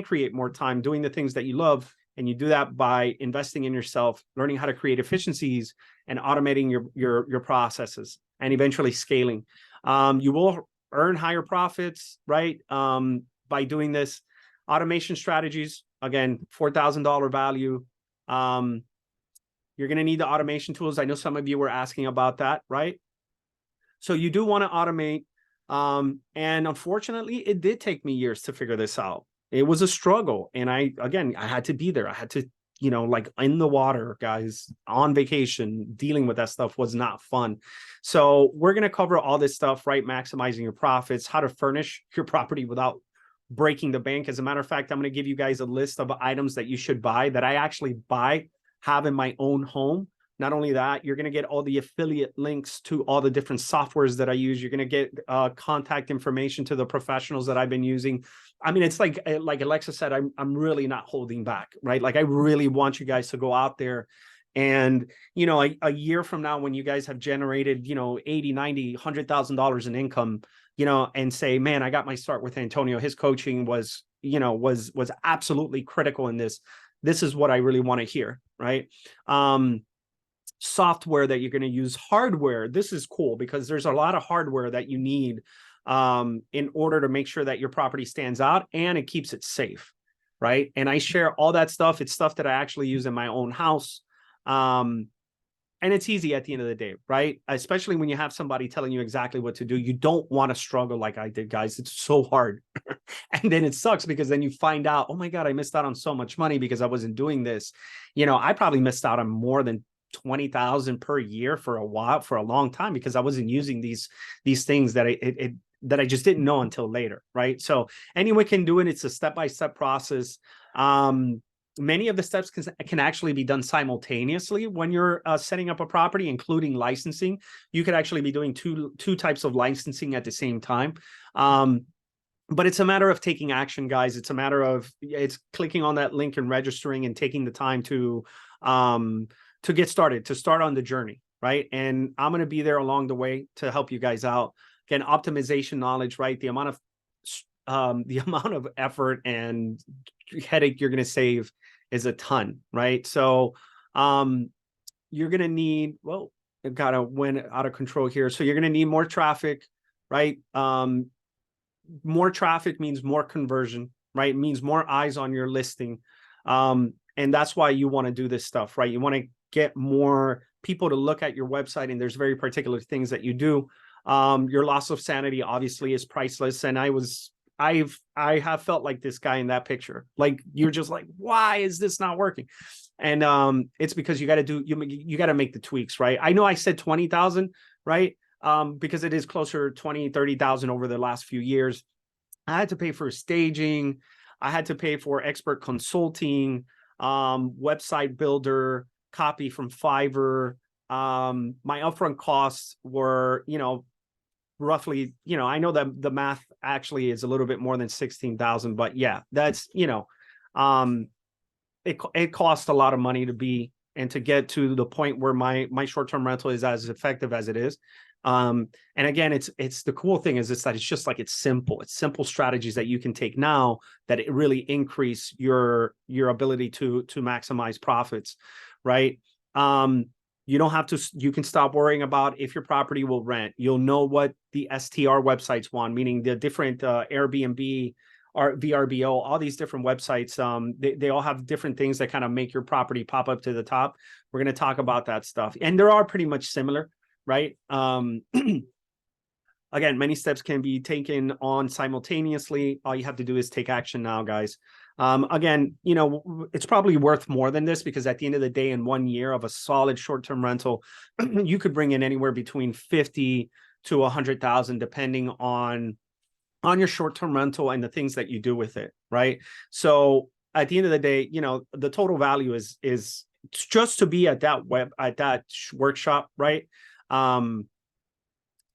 create more time doing the things that you love. And you do that by investing in yourself, learning how to create efficiencies, and automating your processes, and eventually scaling. You will earn higher profits, right? By doing this. Automation strategies, again, $4,000 value. You're going to need the automation tools. I know some of you were asking about that, right? So you do want to automate And unfortunately, it did take me years to figure this out. It was a struggle. And I had to be there. I had to, like in the water, guys, on vacation, dealing with that stuff was not fun. So we're going to cover all this stuff, right? Maximizing your profits, how to furnish your property without breaking the bank. As a matter of fact, I'm going to give you guys a list of items that you should buy that I actually have in my own home. Not only that, you're going to get all the affiliate links to all the different softwares that I use. You're going to get contact information to the professionals that I've been using. I mean, it's like Alexa said, I'm really not holding back, right? Like I really want you guys to go out there and, a year from now, when you guys have generated, 80, 90, $100,000 in income, and say, man, I got my start with Antonio. His coaching was absolutely critical in this. This is what I really want to hear, right? Software that you're going to use, hardware. This is cool because there's a lot of hardware that you need in order to make sure that your property stands out and it keeps it safe, right? And I share all that stuff. It's stuff that I actually use in my own house. And it's easy at the end of the day, right? Especially when you have somebody telling you exactly what to do. You don't want to struggle like I did, guys. It's so hard. And then it sucks because then you find out, oh my God, I missed out on so much money because I wasn't doing this. I probably missed out on more than 20,000 per year for a long time because I wasn't using these things that I just didn't know until later, right? So anyone can do it. It's a step-by-step process. Many of the steps can actually be done simultaneously when you're setting up a property, including licensing. You could actually be doing two types of licensing at the same time. But it's a matter of taking action, guys. It's a matter of clicking on that link and registering and taking the time to get started, to start on the journey, right? And I'm going to be there along the way to help you guys out. Again, optimization knowledge, right? The amount of effort and headache you're going to save is a ton, right? So you're going to need, well, it went out of control here. So you're going to need more traffic, right? More traffic means more conversion, right? It means more eyes on your listing. And that's why you want to do this stuff, right? You want to get more people to look at your website, and there's very particular things that you do. Your loss of sanity obviously is priceless. And I have felt like this guy in that picture. Like you're just like, why is this not working? And it's because you got to make the tweaks, right? I know I said 20,000, right? Because it is closer 20, 30,000 over the last few years. I had to pay for staging. I had to pay for expert consulting, website builder, copy from Fiverr. My upfront costs were, roughly, I know that the math actually is a little bit more than 16,000, but yeah, that's, it costs a lot of money to get to the point where my short-term rental is as effective as it is. And again, it's the cool thing is that it's just like, it's simple strategies that you can take now that it really increase your ability to maximize profits, right? You don't have to, you can stop worrying about if your property will rent. You'll know what the STR websites want, meaning the different Airbnb or VRBO, all these different websites. They all have different things that kind of make your property pop up to the top. We're going to talk about that stuff. And they are pretty much similar, right? Again, many steps can be taken on simultaneously. All you have to do is take action now, guys. Again, it's probably worth more than this because at the end of the day, in 1 year of a solid short-term rental, you could bring in anywhere between 50 to 100,000, depending on your short-term rental and the things that you do with it, right? So at the end of the day, the total value is just to be at that workshop, right?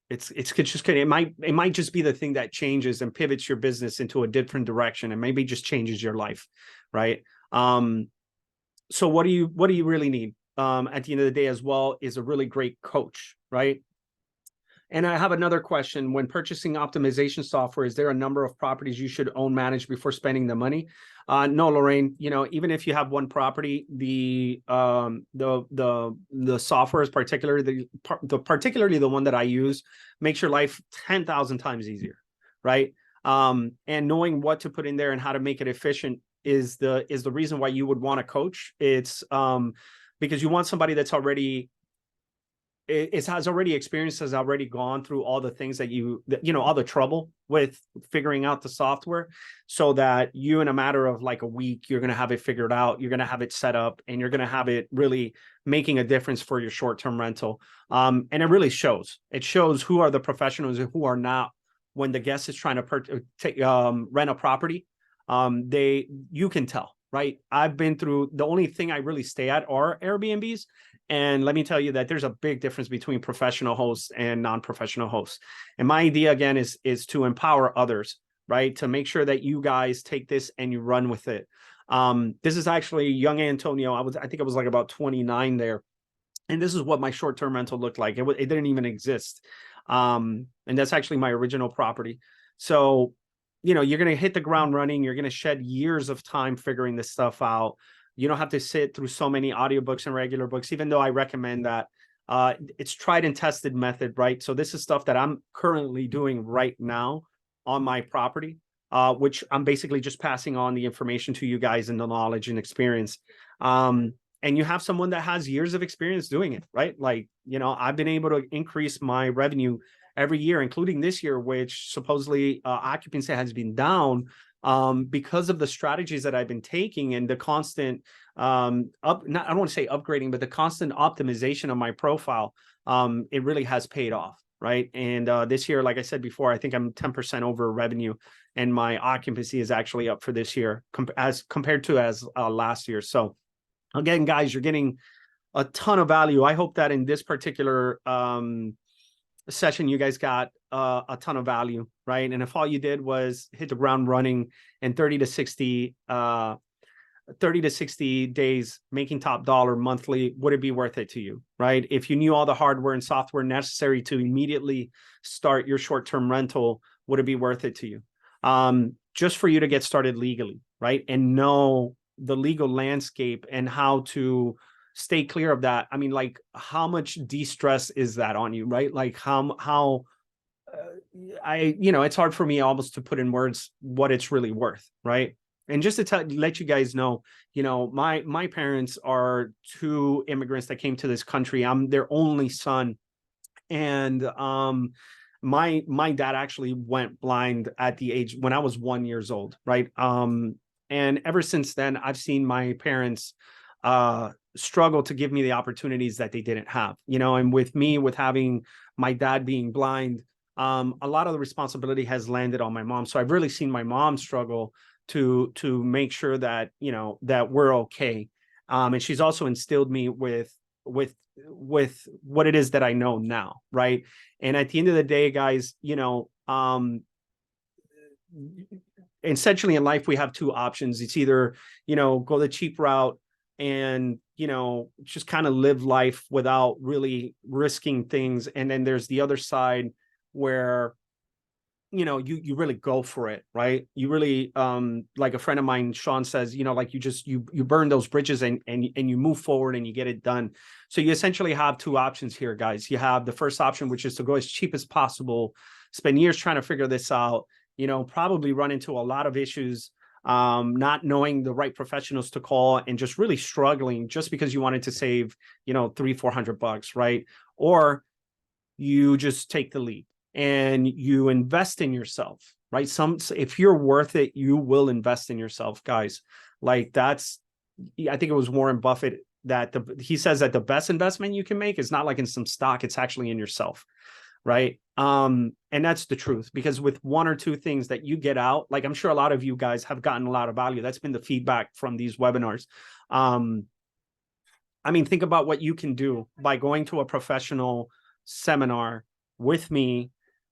It's just it might just be the thing that changes and pivots your business into a different direction and maybe just changes your life, right? So what do you really need at the end of the day as well is a really great coach, right? And I have another question. When purchasing optimization software, is there a number of properties you should own manage before spending the money? No, Lorraine, even if you have one property, the software is particularly the one that I use makes your life 10,000 times easier, right? And knowing what to put in there and how to make it efficient is the reason why you would want a coach. It's because you want somebody that's already it has already experienced, has already gone through all the things that all the trouble with figuring out the software, so that you, in a matter of like a week, you're going to have it figured out, you're going to have it set up, and you're going to have it really making a difference for your short-term rental. And it really shows. It shows who are the professionals and who are not. When the guest is trying to rent a property, you can tell, right? I've been through, the only thing I really stay at are Airbnbs. And let me tell you that there's a big difference between professional hosts and non-professional hosts. And my idea, again, is to empower others, right? To make sure that you guys take this and you run with it. This is actually young Antonio. I think I was like about 29 there. And this is what my short-term rental looked like. It didn't even exist. And that's actually my original property. So, you're going to hit the ground running. You're going to shed years of time figuring this stuff out. You don't have to sit through so many audiobooks and regular books, even though I recommend that. It's tried and tested method, right? So this is stuff that I'm currently doing right now on my property, which I'm basically just passing on the information to you guys and the knowledge and experience. And you have someone that has years of experience doing it, right? Like, I've been able to increase my revenue every year, including this year, which supposedly occupancy has been down because of the strategies that I've been taking and the constant I don't want to say upgrading, but the constant optimization of my profile. It really has paid off, right? And this year, like I said before, I think I'm 10% over revenue, and my occupancy is actually up for this year as compared to last year. So again, guys, you're getting a ton of value. I hope that in this particular session, you guys got a ton of value, right? And if all you did was hit the ground running in 30 to 60 days, making top dollar monthly, would it be worth it to you, right? If you knew all the hardware and software necessary to immediately start your short-term rental, would it be worth it to you? Just for you to get started legally, right? And know the legal landscape and how to stay clear of that. I mean, like, how much de-stress is that on you, right? Like it's hard for me almost to put in words what it's really worth, right? And just to let you guys know, my parents are two immigrants that came to this country. I'm their only son. And my dad actually went blind at the age when I was 1 year old, right? And ever since then, I've seen my parents struggle to give me the opportunities that they didn't have, and with having my dad being blind, a lot of the responsibility has landed on my mom. So I've really seen my mom struggle to make sure that, that we're okay. And she's also instilled me with what it is that I know now, right? And at the end of the day, guys, essentially in life, we have two options. It's either, go the cheap route and, just kind of live life without really risking things. And then there's the other side where, you really go for it, right? You really, like a friend of mine, Sean, says, like you burn those bridges and you move forward and you get it done. So you essentially have two options here, guys. You have the first option, which is to go as cheap as possible, spend years trying to figure this out, probably run into a lot of issues, not knowing the right professionals to call and just really struggling just because you wanted to save, $300-400, right? Or you just take the leap and you invest in yourself, right? If you're worth it, you will invest in yourself, guys. Like I think it was Warren Buffett that he says that the best investment you can make is not like in some stock, it's actually in yourself, right? And that's the truth, because with one or two things that you get out, like I'm sure a lot of you guys have gotten a lot of value. That's been the feedback from these webinars. I mean, think about what you can do by going to a professional seminar with me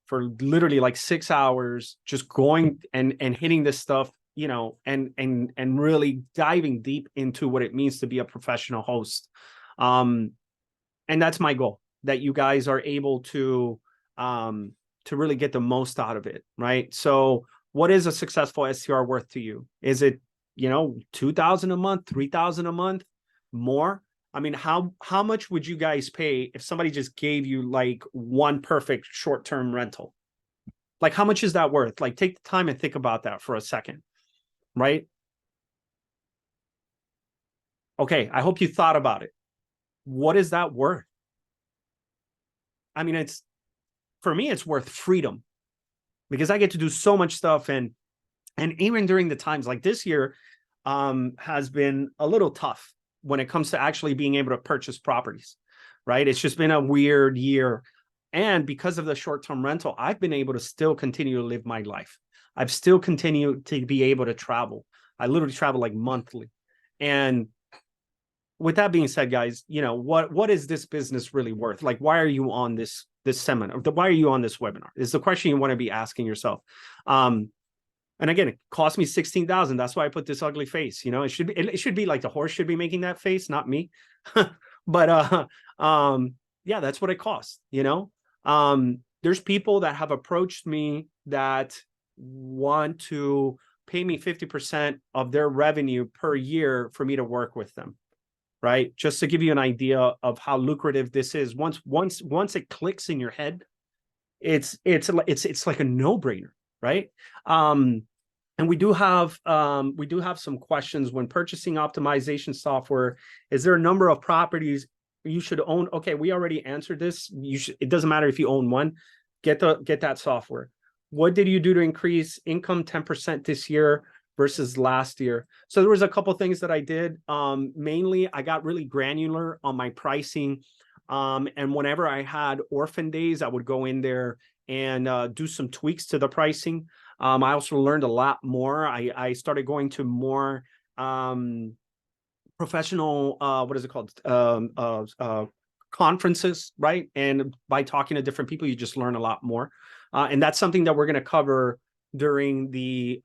for literally like 6 hours, just going and hitting this stuff, and really diving deep into what it means to be a professional host. And that's my goal, that you guys are able to really get the most out of it, right? So what is a successful STR worth to you? Is it, $2,000 a month, $3,000 a month, more? I mean, how much would you guys pay if somebody just gave you like one perfect short-term rental? Like, how much is that worth? Like, take the time and think about that for a second, right? Okay, I hope you thought about it. What is that worth? I mean, for me, it's worth freedom because I get to do so much stuff. And even during the times like this year has been a little tough when it comes to actually being able to purchase properties, right? It's just been a weird year. And because of the short-term rental, I've been able to still continue to live my life. I've still continued to be able to travel. I literally travel like monthly. And with that being said, guys, you know, what is this business really worth? Like, why are you on this seminar? Why are you on this webinar? Is the question you want to be asking yourself. And again, it cost me $16,000. That's why I put this ugly face. You know, it should be like the horse should be making that face, not me. But yeah, that's what it costs. You know, there's people that have approached me that want to pay me 50% of their revenue per year for me to work with them. Right? Just to give you an idea of how lucrative this is. Once it clicks in your head, it's like a no-brainer, right? And we do have some questions when purchasing optimization software. Is there a number of properties you should own? Okay, we already answered this. It doesn't matter if you own one. Get that software. What did you do to increase income 10% this year versus last year? So there was a couple things that I did. Mainly, I got really granular on my pricing. And whenever I had orphan days, I would go in there and do some tweaks to the pricing. I also learned a lot more. I started going to more professional, what is it called? Conferences, right? And by talking to different people, you just learn a lot more. And that's something that we're going to cover during the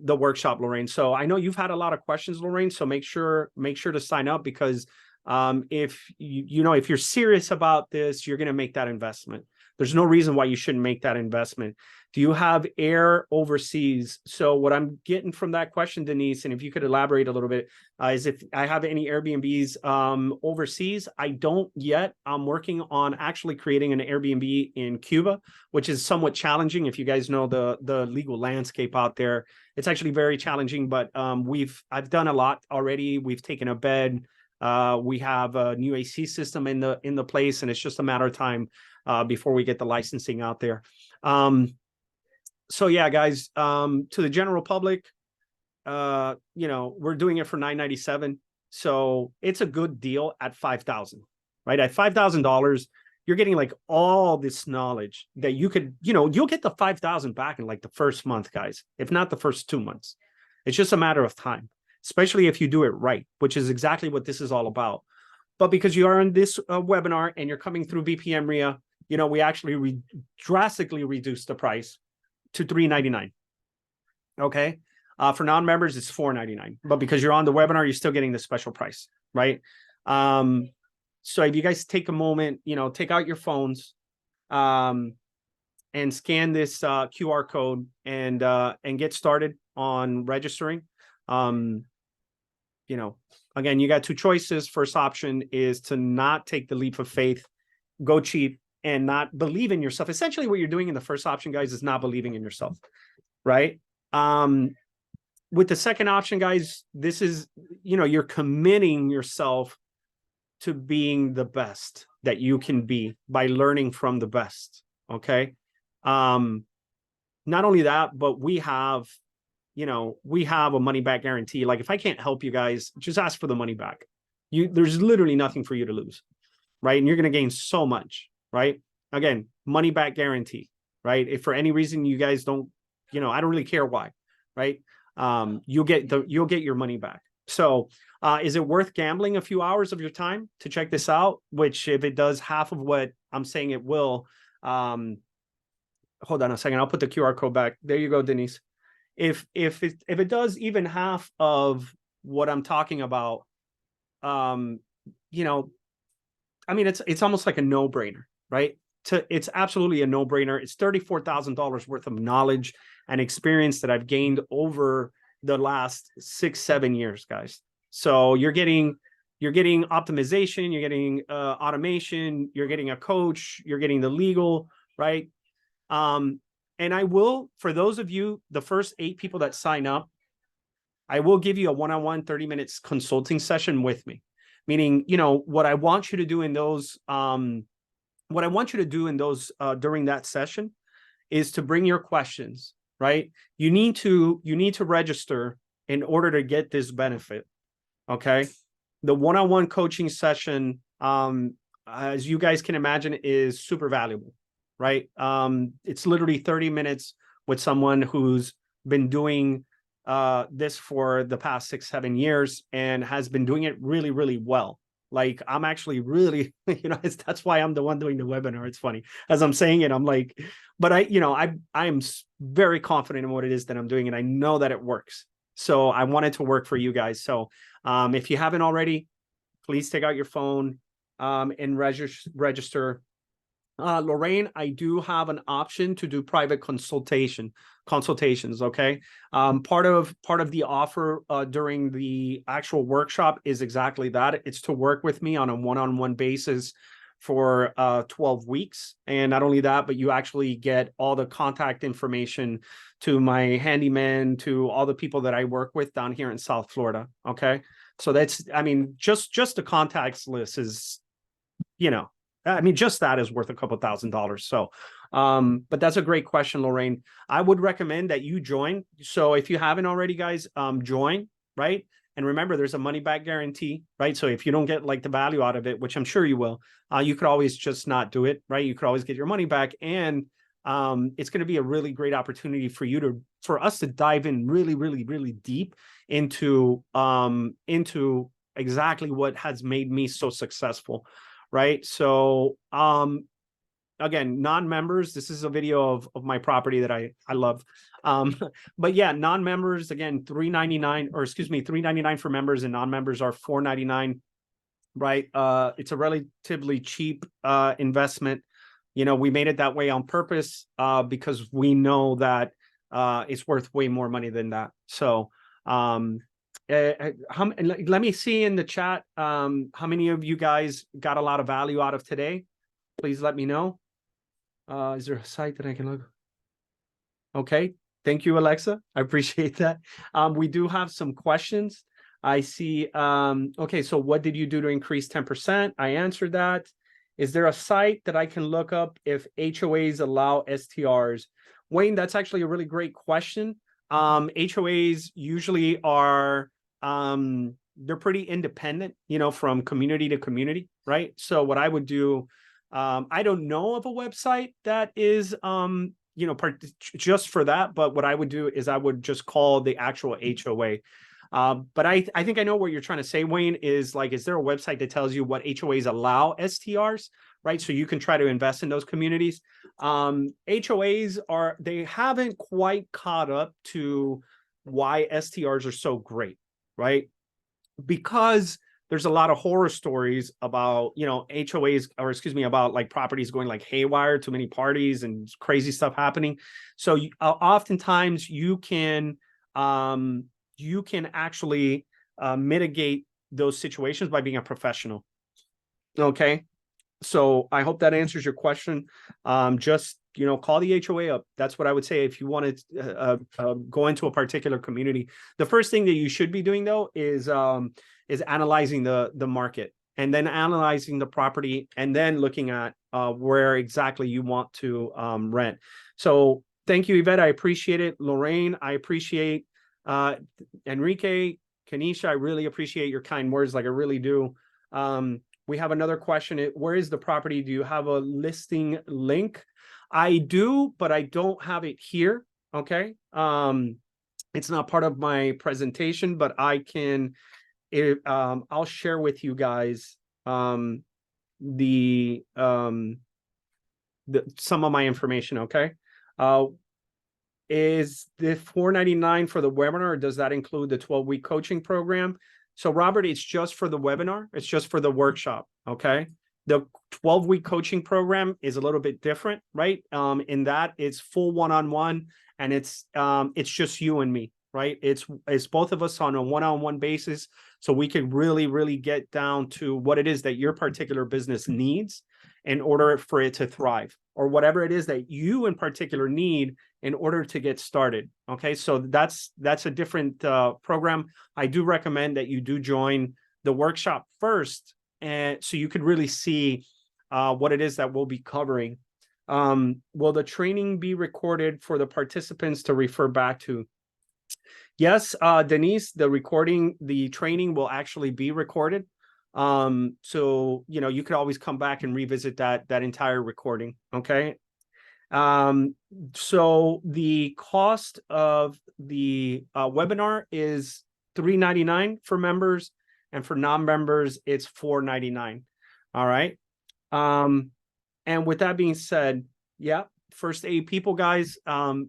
workshop, Lorraine. So I know you've had a lot of questions, Lorraine. So make sure to sign up, because if if you're serious about this, you're going to make that investment. There's no reason why you shouldn't make that investment. Do you have air overseas? So what I'm getting from that question, Denise, and if you could elaborate a little bit, is if I have any Airbnbs overseas. I don't yet. I'm working on actually creating an Airbnb in Cuba, which is somewhat challenging. If you guys know the legal landscape out there, it's actually very challenging, but I've done a lot already. We've taken a bed. We have a new AC system in the place, and it's just a matter of time before we get the licensing out there. So yeah, guys, to the general public, we're doing it for $997. So it's a good deal at $5,000, right? At $5,000, you're getting like all this knowledge that you could, you'll get the $5,000 back in like the first month, guys, if not the first 2 months. It's just a matter of time, especially if you do it right, which is exactly what this is all about. But because you are in this webinar and you're coming through BPM RIA, we actually drastically reduced the price to $399. Okay. For non-members, it's $499. But because you're on the webinar, you're still getting the special price, right? So if you guys take a moment, take out your phones and scan this QR code and get started on registering. Again, you got two choices. First option is to not take the leap of faith, go cheap, and not believe in yourself. Essentially, what you're doing in the first option, guys, is not believing in yourself, right? With the second option, guys, this is, you're committing yourself to being the best that you can be by learning from the best, okay? Not only that, but we have a money back guarantee. Like, if I can't help you guys, just ask for the money back. There's literally nothing for you to lose, right? And you're going to gain so much, right? Again, money back guarantee, right? If for any reason you guys don't, I don't really care why, right? You'll get your money back. So is it worth gambling a few hours of your time to check this out? Which, if it does half of what I'm saying it will, hold on a second, I'll put the QR code back. There you go, Denise. If it does even half of what I'm talking about, it's almost like a no-brainer, right? It's absolutely a no-brainer. It's $34,000 worth of knowledge and experience that I've gained over the last 6-7 years, guys. So you're getting optimization, you're getting automation, you're getting a coach, you're getting the legal, right? And I will, for those of you, the first 8 people that sign up, I will give you a one-on-one 30 minutes consulting session with me. meaning, what I want you to do in those, during that session is to bring your questions, right? You need to register in order to get this benefit. Okay. The one-on-one coaching session, as you guys can imagine, is super valuable, right? It's literally 30 minutes with someone who's been doing this for the past 6-7 years and has been doing it really, really well. Like, I'm actually really, that's why I'm the one doing the webinar. It's funny as I'm saying it, I'm like, but I am very confident in what it is that I'm doing, and I know that it works. So I want it to work for you guys. So if you haven't already, please take out your phone and register. Lorraine, I do have an option to do private consultations. Okay. Part of the offer during the actual workshop is exactly that. It's to work with me on a one-on-one basis for 12 weeks. And not only that, but you actually get all the contact information to my handyman, to all the people that I work with down here in South Florida. Okay. So that's, just the contacts list is, just that is worth a couple $1,000s. So, but that's a great question, Lorraine. I would recommend that you join. So if you haven't already, guys, join, right? And remember, there's a money back guarantee, right? So if you don't get like the value out of it, which I'm sure you will, you could always just not do it, right? You could always get your money back. And it's going to be a really great opportunity for us to dive in really, really, really deep into exactly what has made me so successful. Right. So, again, non-members, this is a video of my property that I love. But yeah, non-members, again, $399 for members, and non-members are $499. Right. It's a relatively cheap investment. We made it that way on purpose because we know that it's worth way more money than that. So, let me see in the chat how many of you guys got a lot of value out of today. Please let me know. Is there a site that I can look? Okay, thank you, Alexa. I appreciate that. We do have some questions. I see. Okay, so what did you do to increase 10%? I answered that. Is there a site that I can look up if HOAs allow STRs? Wayne, that's actually a really great question. HOAs usually are they're pretty independent, from community to community, right? So what I would do, I don't know of a website that is just for that, but what I would do is I would just call the actual HOA. But I think I know what you're trying to say, Wayne, is there a website that tells you what HOAs allow STRs, right? So you can try to invest in those communities. HOAs they haven't quite caught up to why STRs are so great, right? Because there's a lot of horror stories about, HOAs, or excuse me, about like properties going like haywire, too many parties and crazy stuff happening. So oftentimes you can actually mitigate those situations by being a professional. Okay. So I hope that answers your question. Just, call the HOA up. That's what I would say if you want to go into a particular community. The first thing that you should be doing, though, is analyzing the market, and then analyzing the property, and then looking at where exactly you want to rent. So thank you, Yvette. I appreciate it. Lorraine, I appreciate Enrique, Kanisha, I really appreciate your kind words. Like, I really do. We have another question. Where is the property? Do you have a listing link? I do, but I don't have it here. Okay. It's not part of my presentation, but I can, I'll share with you guys some of my information. Okay. Is the $499 for the webinar, or does that include the 12-week coaching program? So Robert, it's just for the webinar. It's just for the workshop. Okay. The 12-week coaching program is a little bit different, right? In that it's full one-on-one, and it's just you and me, right? It's both of us on a one-on-one basis. So we can really, really get down to what it is that your particular business needs in order for it to thrive, or whatever it is that you in particular need in order to get started. Okay, so that's a different program. I do recommend that you do join the workshop first, and so you could really see what it is that we'll be covering. Will the training be recorded for the participants to refer back to? Yes, Denise, the training will actually be recorded. So, you know, you could always come back and revisit that entire recording. Okay. So the cost of the webinar is $3.99 for members, and for non-members, it's $4.99. All right. And with that being said, yeah, first 8 people, guys,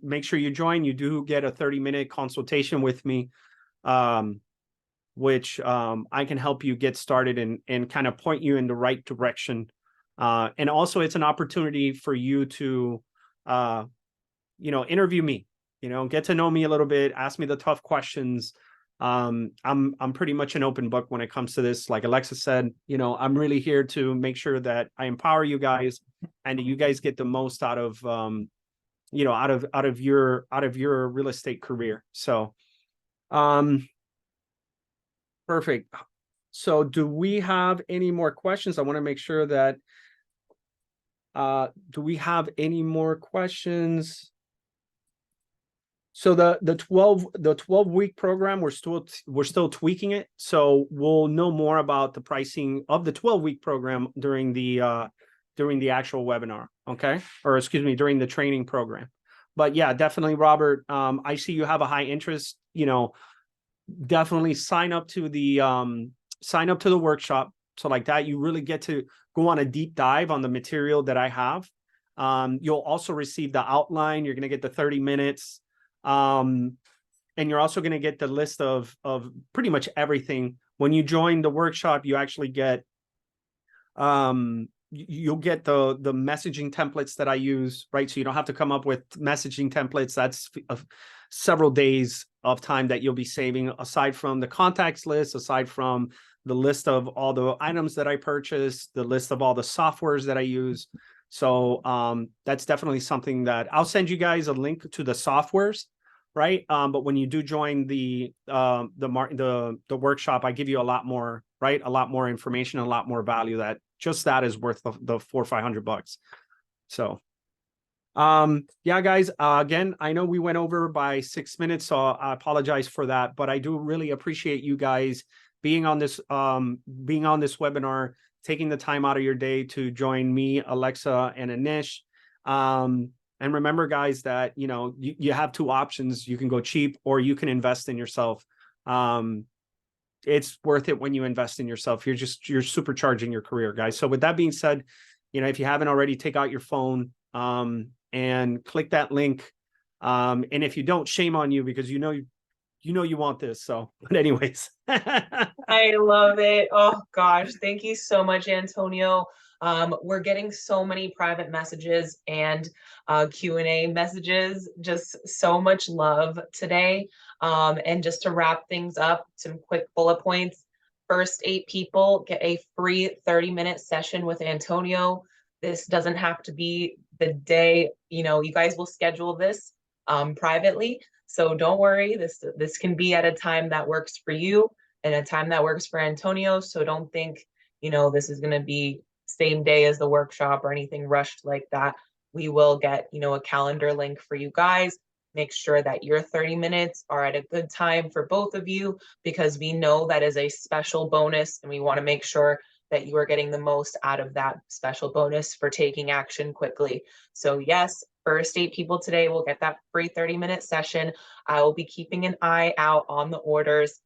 make sure you join. You do get a 30-minute consultation with me, which I can help you get started and kind of point you in the right direction. And also, it's an opportunity for you to, you know, interview me, you know, get to know me a little bit, ask me the tough questions. I'm pretty much an open book when it comes to this. Like Alexa said, you know, I'm really here to make sure that I empower you guys and you guys get the most out of, you know, out of your real estate career. So, perfect. So do we have any more questions? I want to make sure that, do we have any more questions? So the 12-week program, we're still tweaking it. So we'll know more about the pricing of the 12-week program during the actual webinar. Okay. Or excuse me, during the training program. But yeah, definitely, Robert. I see you have a high interest, you know, definitely sign up to the workshop. So like that, you really get to go on a deep dive on the material that I have. You'll also receive the outline. You're going to get the 30 minutes. And you're also going to get the list of pretty much everything. When you join the workshop, you actually get, you'll get the messaging templates that I use, right? So you don't have to come up with messaging templates. That's several days of time that you'll be saving, aside from the contacts list, aside from the list of all the items that I purchased, the list of all the softwares that I use. So that's definitely something that I'll send you guys a link to the softwares, right? But when you do join the workshop, I give you a lot more, right? A lot more information, a lot more value. That just that is worth the $400 or $500. So, yeah, guys. Again, I know we went over by 6 minutes, so I apologize for that. But I do really appreciate you guys being on this webinar, taking the time out of your day to join me, Alexa, and Anish. And remember, guys, that, you know, you have 2 options. You can go cheap or you can invest in yourself. It's worth it when you invest in yourself. You're supercharging your career, guys. So with that being said, you know, if you haven't already, take out your phone and click that link. And if you don't, shame on you, because you know you want this. So, but anyways. I love it. Oh gosh, thank you so much, Antonio. We're getting so many private messages and Q&A messages, just so much love today. And just to wrap things up, some quick bullet points. First 8 people get a free 30-minute session with Antonio. This doesn't have to be the day, you know, you guys will schedule this privately. So don't worry, this can be at a time that works for you and a time that works for Antonio. So don't think, you know, this is going to be same day as the workshop or anything rushed like that. We will get, you know, a calendar link for you guys. Make sure that your 30 minutes are at a good time for both of you, because we know that is a special bonus and we want to make sure that you are getting the most out of that special bonus for taking action quickly. So yes, first 8 people today will get that free 30-minute session. I will be keeping an eye out on the orders.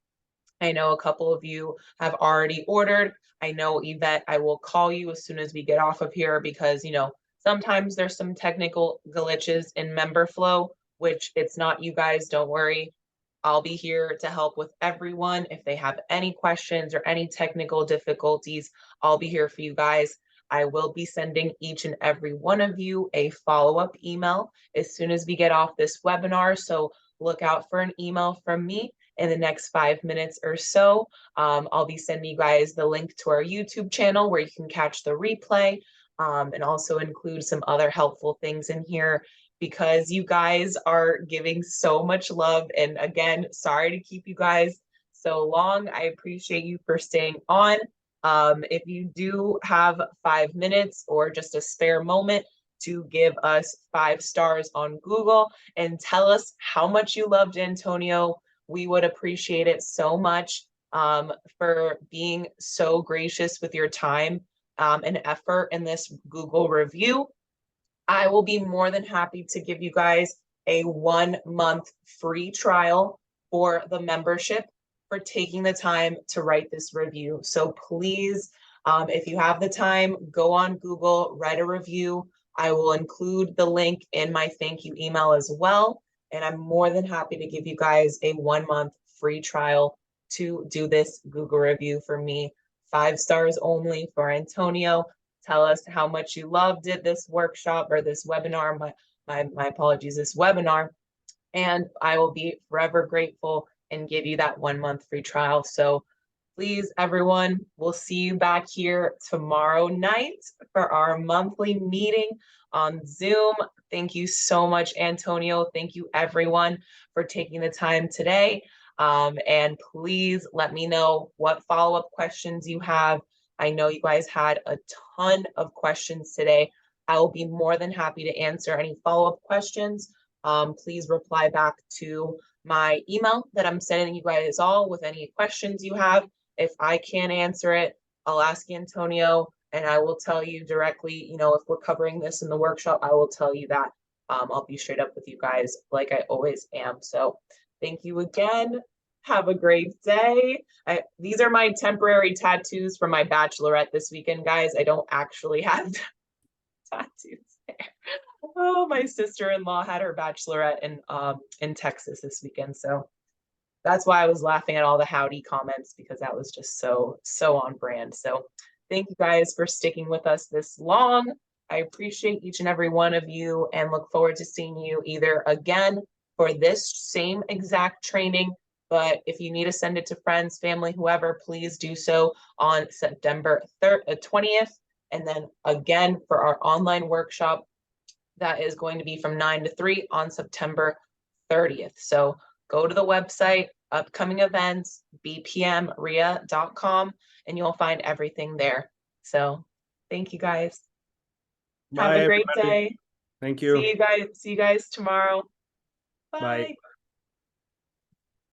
I know a couple of you have already ordered. I know, Yvette, I will call you as soon as we get off of here, because, you know, sometimes there's some technical glitches in MemberFlow, which it's not you guys, don't worry. I'll be here to help with everyone. If they have any questions or any technical difficulties, I'll be here for you guys. I will be sending each and every one of you a follow-up email as soon as we get off this webinar. So look out for an email from me in the next 5 minutes or so. I'll be sending you guys the link to our YouTube channel where you can catch the replay, and also include some other helpful things in here, because you guys are giving so much love. And again, sorry to keep you guys so long. I appreciate you for staying on. If you do have 5 minutes or just a spare moment to give us 5 stars on Google and tell us how much you loved Antonio, we would appreciate it so much, for being so gracious with your time and effort in this Google review. I will be more than happy to give you guys a 1-month free trial for the membership for taking the time to write this review. So please, if you have the time, go on Google, write a review. I will include the link in my thank you email as well. And I'm more than happy to give you guys a 1-month free trial to do this Google review for me. 5 stars only for Antonio. Tell us how much you loved it, this workshop or this webinar, my apologies, this webinar. And I will be forever grateful and give you that 1-month free trial. So please, everyone, we'll see you back here tomorrow night for our monthly meeting on Zoom. Thank you so much, Antonio. Thank you, everyone, for taking the time today. And please let me know what follow-up questions you have. I know you guys had a ton of questions today. I will be more than happy to answer any follow-up questions. Please reply back to my email that I'm sending you guys all with any questions you have. If I can't answer it, I'll ask Antonio and I will tell you directly, you know, if we're covering this in the workshop, I will tell you that. I'll be straight up with you guys like I always am. So thank you again. Have a great day. These are my temporary tattoos for my bachelorette this weekend, guys. I don't actually have tattoos there. Oh, my sister-in-law had her bachelorette in Texas this weekend. So that's why I was laughing at all the howdy comments, because that was just so on brand. So thank you guys for sticking with us this long. I appreciate each and every one of you and look forward to seeing you either again for this same exact training. But if you need to send it to friends, family, whoever, please do so on September 20th. And then again for our online workshop, that is going to be from 9 to 3 on September 30th. So go to the website, upcoming events, bpmria.com, and you'll find everything there. So thank you guys. Bye, Have a great everybody. day. Thank you. See you guys tomorrow. Bye. Bye.